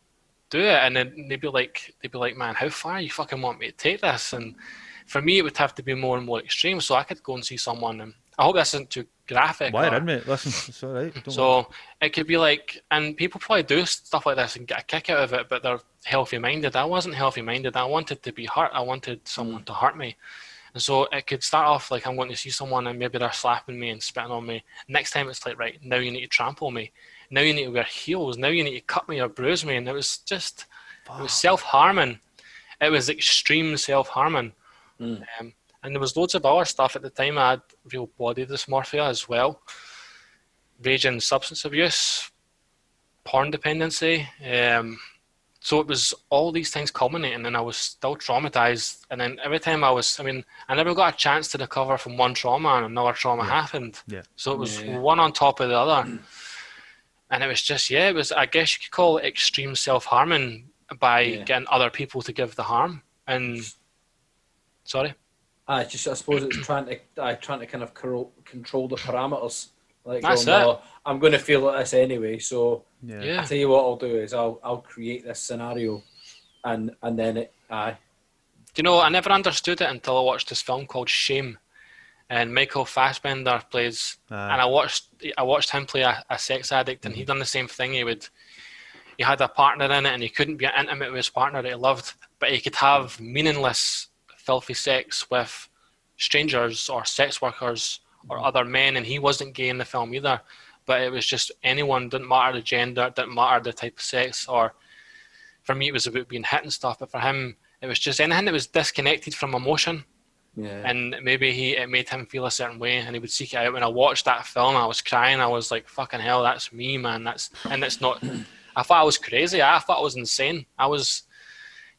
do it, and then they'd be like, man, how far you fucking want me to take this? And for me, it would have to be more and more extreme, so I could go and see someone. And I hope this isn't too graphic. Why in, mate? Listen, it's all right. Don't worry. So it could be like, and people probably do stuff like this and get a kick out of it, but they're healthy-minded. I wasn't healthy-minded. I wanted to be hurt. I wanted someone to hurt me. And so it could start off like I'm going to see someone and maybe they're slapping me and spitting on me. Next time it's like, right, now you need to trample me. Now you need to wear heels. Now you need to cut me or bruise me. And it was just, it was self-harming. It was extreme self-harming. And there was loads of other stuff at the time. I had real body dysmorphia as well. Raging substance abuse, porn dependency. So it was all these things culminating, and I was still traumatized. And then every time I never got a chance to recover from one trauma, and another trauma happened. Yeah. So it was one on top of the other. And it was just, it was, I guess you could call it extreme self-harming by getting other people to give the harm. And, sorry? I suppose it's trying to kind of control the parameters. Like, That's well, I'm going to feel like this anyway, so Yeah. I tell you what I'll do is I'll create this scenario, and then it. Do you know, I never understood it until I watched this film called Shame, and Michael Fassbender plays, and I watched him play a sex addict, and he done the same thing. He had a partner in it, and he couldn't be intimate with his partner that he loved, but he could have meaningless, filthy sex with strangers or sex workers or other men, and he wasn't gay in the film either, but it was just anyone, didn't matter the gender, didn't matter the type of sex, or for me it was about being hit and stuff, but for him it was just anything that was disconnected from emotion, and maybe it made him feel a certain way, and he would seek it out. When I watched that film, I was crying. I was like, fucking hell, that's me, man. It's not, I thought I was crazy. I thought I was insane. I was,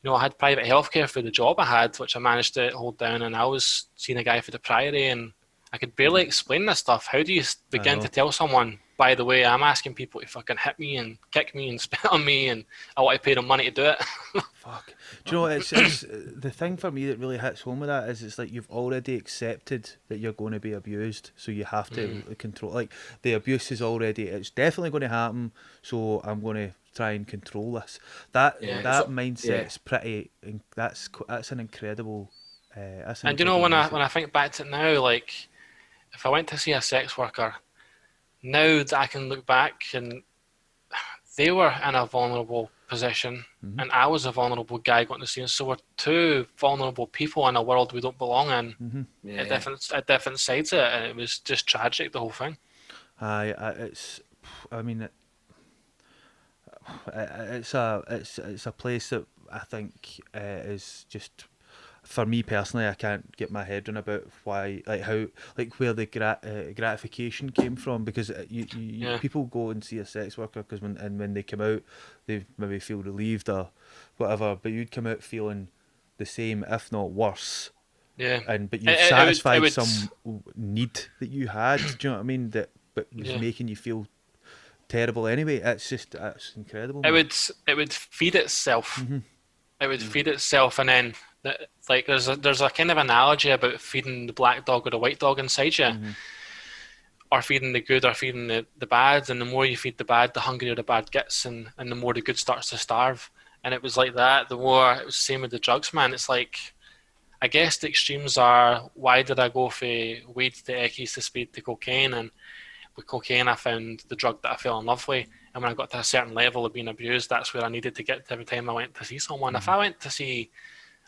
I had private healthcare for the job I had, which I managed to hold down, and I was seeing a guy for the Priory, and I could barely explain this stuff. How do you begin to tell someone, by the way, I'm asking people to fucking hit me and kick me and spit on me, and I want to pay them money to do it? Fuck. Do you know, it's the thing for me that really hits home with that is it's like you've already accepted that you're going to be abused, so you have to control. Like, the abuse is already, it's definitely going to happen, so I'm going to try and control this. That mindset's pretty. That's an incredible. And you know, when I think back to it now, like, if I went to see a sex worker, now that I can look back, and they were in a vulnerable position, and I was a vulnerable guy going to see them. So we're two vulnerable people in a world we don't belong in. At different sides of it, and it was just tragic, the whole thing. It's a place that I think is just, for me personally, I can't get my head around about why, like how, like where the gratification came from, because people go and see a sex worker because when they come out, they maybe feel relieved or whatever, but you'd come out feeling the same, if not worse. Yeah. But you satisfied some need that you had. Do you know what I mean? That but was making you feel terrible anyway. It's incredible. It would feed itself. It would feed itself, and then like there's a kind of analogy about feeding the black dog or the white dog inside you, or feeding the good or feeding the bad. And the more you feed the bad, the hungrier the bad gets, and the more the good starts to starve. And it was like that. The more it was the same with the drugs, man. It's like, I guess the extremes are, why did I go from weed to Eckies to speed to cocaine? And with cocaine, I found the drug that I fell in love with. And when I got to a certain level of being abused, that's where I needed to get to every time I went to see someone. If I went to see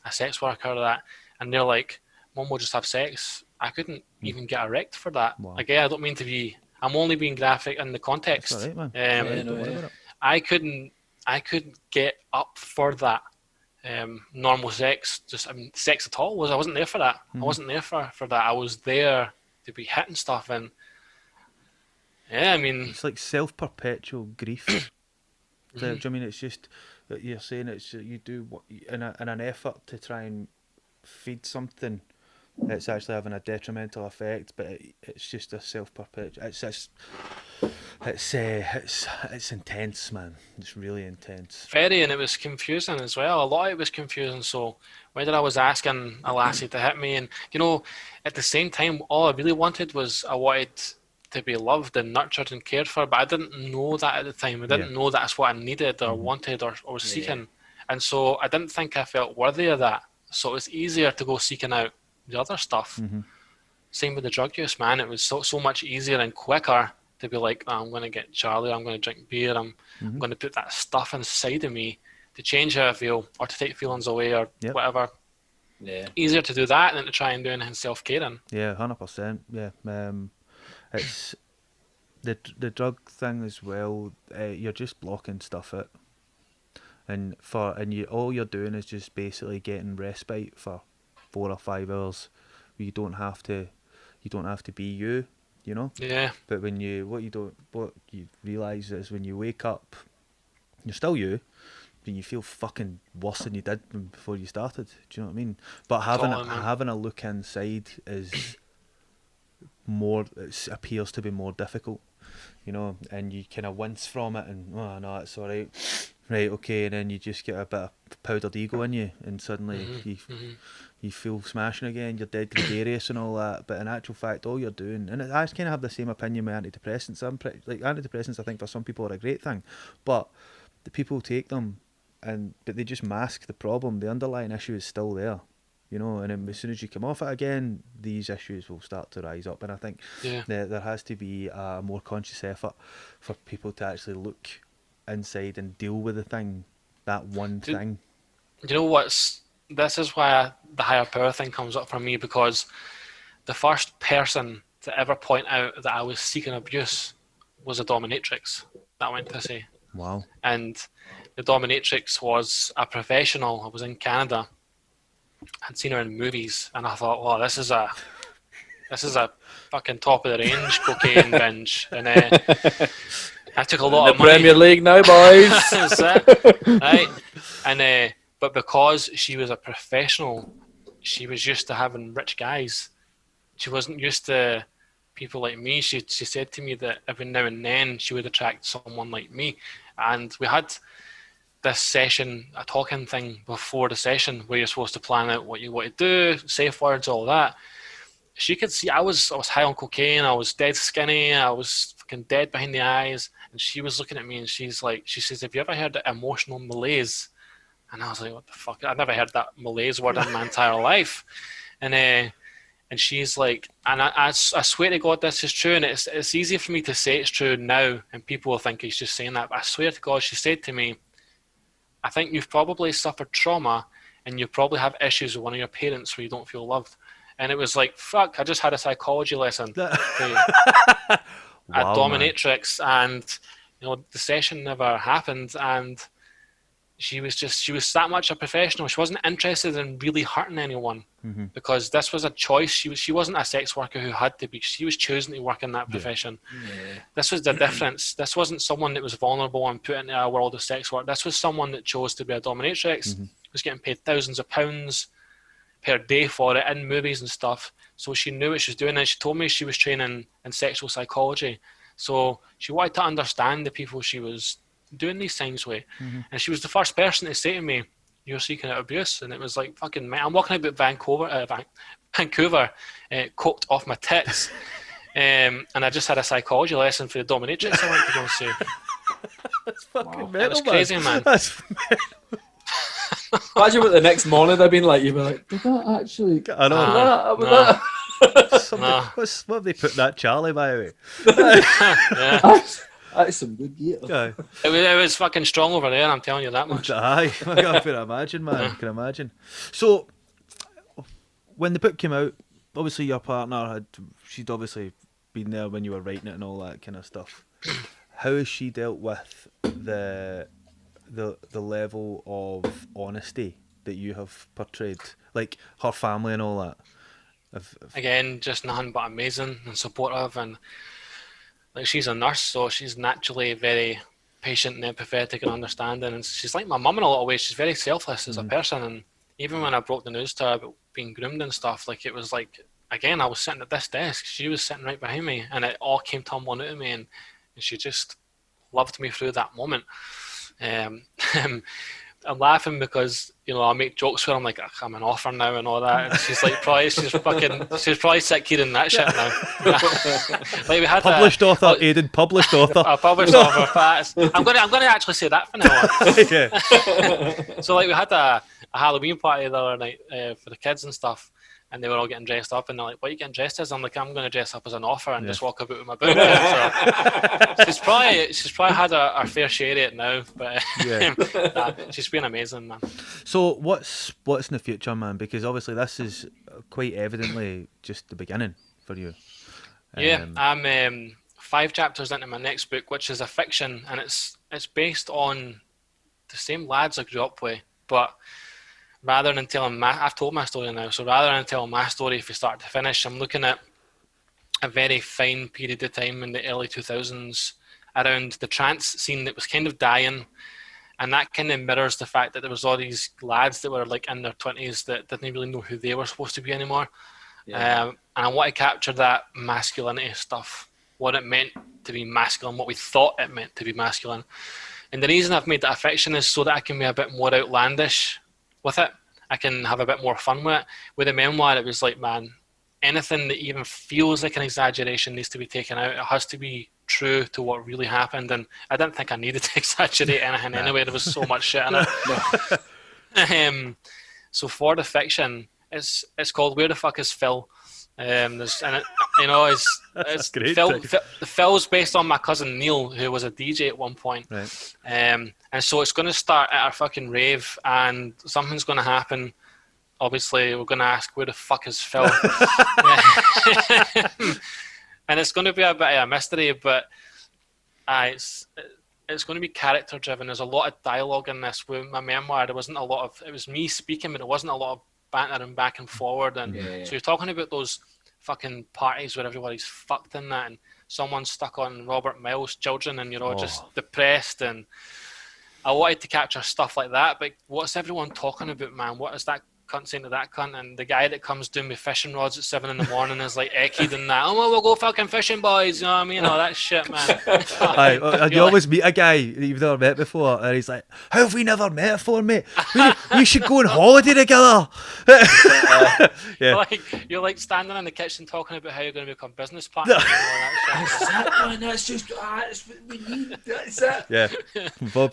a sex worker or that, and they're like, Mum, we'll just have sex, I couldn't even get erect for that. Wow. Again, I don't mean to be, I'm only being graphic in the context. That's all right, man. I couldn't get up for that. Normal sex, sex at all, I wasn't there for that. I wasn't there for that. I was there to be hitting stuff, and it's like self-perpetual grief. Do you know what I mean? It's just that you're saying it's you do what in an effort to try and feed something. It's actually having a detrimental effect, but it's just a self-perpetual. It's intense, man. It's really intense. Very, and it was confusing as well. A lot of it was confusing. So whether I was asking a lassie to hit me, and at the same time, all I really wanted was I wanted to be loved and nurtured and cared for, but I didn't know that at the time. I didn't know that's what I needed or wanted or was seeking, and so I didn't think I felt worthy of that. So it's easier to go seeking out the other stuff. same with the drug use, man. It was so much easier and quicker to be like, oh, I'm going to get Charlie, I'm going to drink beer, I'm going to put that stuff inside of me to change how I feel or to take feelings away or whatever. Yeah. Easier to do that than to try and do anything self-caring. Yeah, 100%. Yeah. It's the drug thing as well. You're just blocking stuff out, and all you're doing is just basically getting respite for 4 or 5 hours. You don't have to be you, you know. Yeah. But what you realise is when you wake up, you're still you, but you feel fucking worse than you did before you started. Do you know what I mean? But having a look inside is more. It appears to be more difficult, you know. And you kind of wince from it, and oh no, it's all right. Right, okay, and then you just get a bit of powdered ego in you, and suddenly you feel smashing again, you're dead gregarious and all that. But in actual fact, all you're doing, and I kind of have the same opinion with antidepressants. Antidepressants, I think for some people are a great thing, but the people take them, but they just mask the problem. The underlying issue is still there, you know. And then as soon as you come off it again, these issues will start to rise up. And I think there has to be a more conscious effort for people to actually look inside and deal with that one thing. You know this is why the higher power thing comes up for me, because the first person to ever point out that I was seeking abuse was a dominatrix that I went to see. Wow. And the dominatrix was a professional. I was in Canada. I'd seen her in movies, and I thought, well, this is a fucking top of the range cocaine binge. And I took a lot of money. Premier League now, boys. That's it, right? And but because she was a professional, she was used to having rich guys. She wasn't used to people like me. She said to me that every now and then she would attract someone like me. And we had this session, a talking thing before the session, where you're supposed to plan out what you want to do, safe words, all that. She could see I was high on cocaine, I was dead skinny, I was fucking dead behind the eyes, and she was looking at me and she says, have you ever heard of emotional malaise? And I was like, what the fuck? I've never heard that malaise word in my entire life. And she's like, and I swear to God this is true, and it's easy for me to say it's true now, and people will think he's just saying that, but I swear to God, she said to me, I think you've probably suffered trauma and you probably have issues with one of your parents where you don't feel loved. And it was like, fuck, I just had a psychology lesson. A dominatrix, and you know, the session never happened, and she was that much a professional. She wasn't interested in really hurting anyone, because this was a choice. She wasn't a sex worker who had to be. She was choosing to work in that profession. Yeah. This was the difference. This wasn't someone that was vulnerable and put into a world of sex work. This was someone that chose to be a dominatrix, was getting paid thousands of pounds per day for it in movies and stuff. So she knew what she was doing, and she told me she was training in sexual psychology. So she wanted to understand the people she was doing these things with. And she was the first person to say to me, you're seeking out abuse. And it was like, fucking mate, I'm walking about Vancouver, coked off my tits. And I just had a psychology lesson for the dominatrix I went to go see. That's fucking mental, it was crazy, man. That's Imagine what the next morning they've been like. You'd be like, did that actually? I know. What have they put that Charlie by the way? That's some good gear. Yeah. It was fucking strong over there, I'm telling you that much. Aye, I can imagine, man. I can imagine. So, when the book came out, obviously your partner she'd obviously been there when you were writing it and all that kind of stuff. How has she dealt with the level of honesty that you have portrayed, like her family and all that? Again, just nothing but amazing and supportive, and like she's a nurse, so she's naturally very patient and empathetic and understanding, and she's like my mum in a lot of ways. She's very selfless as a person, and even when I broke the news to her about being groomed and stuff, like it was like, again, I was sitting at this desk, she was sitting right behind me, and it all came tumbling out of me, and she just loved me through that moment. I'm laughing because, you know, I make jokes with her. I'm like, I'm an author now and all that. And she's like, she's probably sick hearing that shit now. Like we had published author, Aidan, published author. A published author. I'm going to actually say that for now on. Yeah. So like we had a a Halloween party the other night for the kids and stuff, and they were all getting dressed up, and they're like, "What are you getting dressed as?" I'm like, "I'm going to dress up as an author and just walk about with my book." So she's probably had her fair share of it now, but she's been amazing, man. So what's in the future, man? Because obviously this is quite evidently just the beginning for you. I'm 5 chapters into my next book, which is a fiction, and it's based on the same lads I grew up with, but rather than telling I've told my story now, so rather than telling my story from start to finish, I'm looking at a very fine period of time in the early 2000s around the trance scene that was kind of dying, and that kind of mirrors the fact that there was all these lads that were like in their 20s that didn't really know who they were supposed to be anymore. And I want to capture that masculinity stuff, what it meant to be masculine, what we thought it meant to be masculine. And the reason I've made that a fiction is so that I can be a bit more outlandish with it. I can have a bit more fun with it. With a memoir, it was like, man, anything that even feels like an exaggeration needs to be taken out. It has to be true to what really happened. And I didn't think I needed to exaggerate anything anyway. There was so much shit in it. So for the fiction, it's called Where the Fuck is Phil? It's great. Phil's based on my cousin Neil, who was a DJ at one point. Right. And so it's going to start at our fucking rave, and something's going to happen. Obviously, we're going to ask, where the fuck is Phil? And it's going to be a bit of a mystery, but it's going to be character driven. There's a lot of dialogue in this. With my memoir, it was me speaking, but it wasn't a lot of bantering back and forward. And so you're talking about those fucking parties where everybody's fucked in that, and someone's stuck on Robert Miles' Children, and you're all just depressed. And I wanted to capture stuff like that, but what's everyone talking about, man? What is that cunt saying to that cunt? And the guy that comes doing me fishing rods at 7 a.m. is like Ekied and that. Oh, well, we'll go fucking fishing, boys. You know what I mean? All that shit, man. You always meet a guy that you've never met before, and he's like, "How have we never met before, mate? We should go on holiday together." You're like standing in the kitchen talking about how you're going to become business partners. And all that shit. Man, that's just that's what we need. That's it. Yeah. So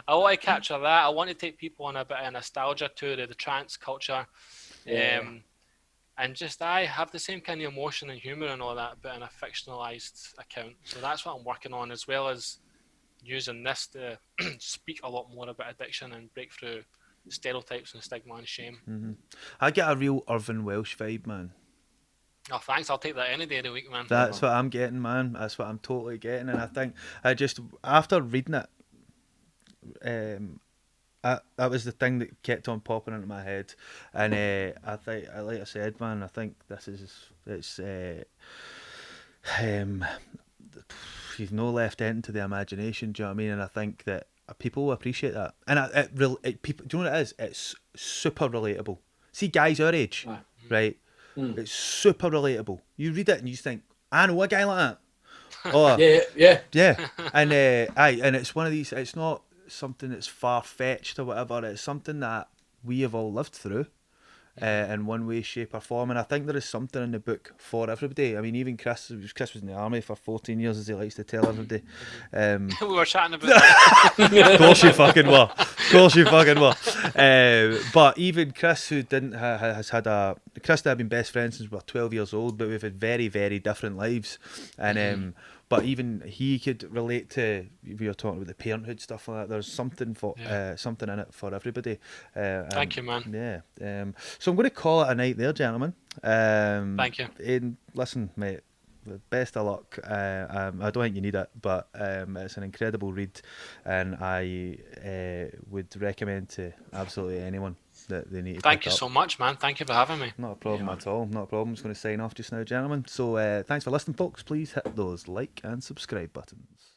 I want to capture that. I want to take people on a bit of nostalgia tour of the trance culture, and just I have the same kind of emotion and humor and all that, but in a fictionalized account. So that's what I'm working on, as well as using this to speak a lot more about addiction and break through stereotypes and stigma and shame. Mm-hmm. I get a real Irvin Welsh vibe, man. Oh, thanks. I'll take that any day of the week, man. That's what I'm getting, man. That's what I'm totally getting. And I think after reading it, that was the thing that kept on popping into my head. And I think, like I said, man, I think you've no left end to the imagination. Do you know what I mean? And I think that people will appreciate that. And people, do you know what it is? It's super relatable. See, guys our age, right? It's super relatable. You read it and you just think, I know a guy like that. Oh, yeah. And and it's one of these. It's not something that's far fetched or whatever. It's something that we have all lived through. In one way, shape or form, and I think there is something in the book for everybody. I mean, even Chris was in the army for 14 years, as he likes to tell everybody. We were chatting about that. Of course you fucking were. But even Chris, who Chris and I have been best friends since we were 12 years old, but we've had very, very different lives. And but even he could relate to, we were talking about the parenthood stuff like that. There's something something in it for everybody. Thank you, man. Yeah. So I'm going to call it a night there, gentlemen. Thank you. Aidan, listen, mate, best of luck. I don't think you need it, but it's an incredible read, and I would recommend to absolutely anyone that they need to Thank you up. so much, man. Thank you for having me. Not a problem at all. Not a problem. I'm just going to sign off just now, gentlemen. So thanks for listening, folks. Please hit those like and subscribe buttons.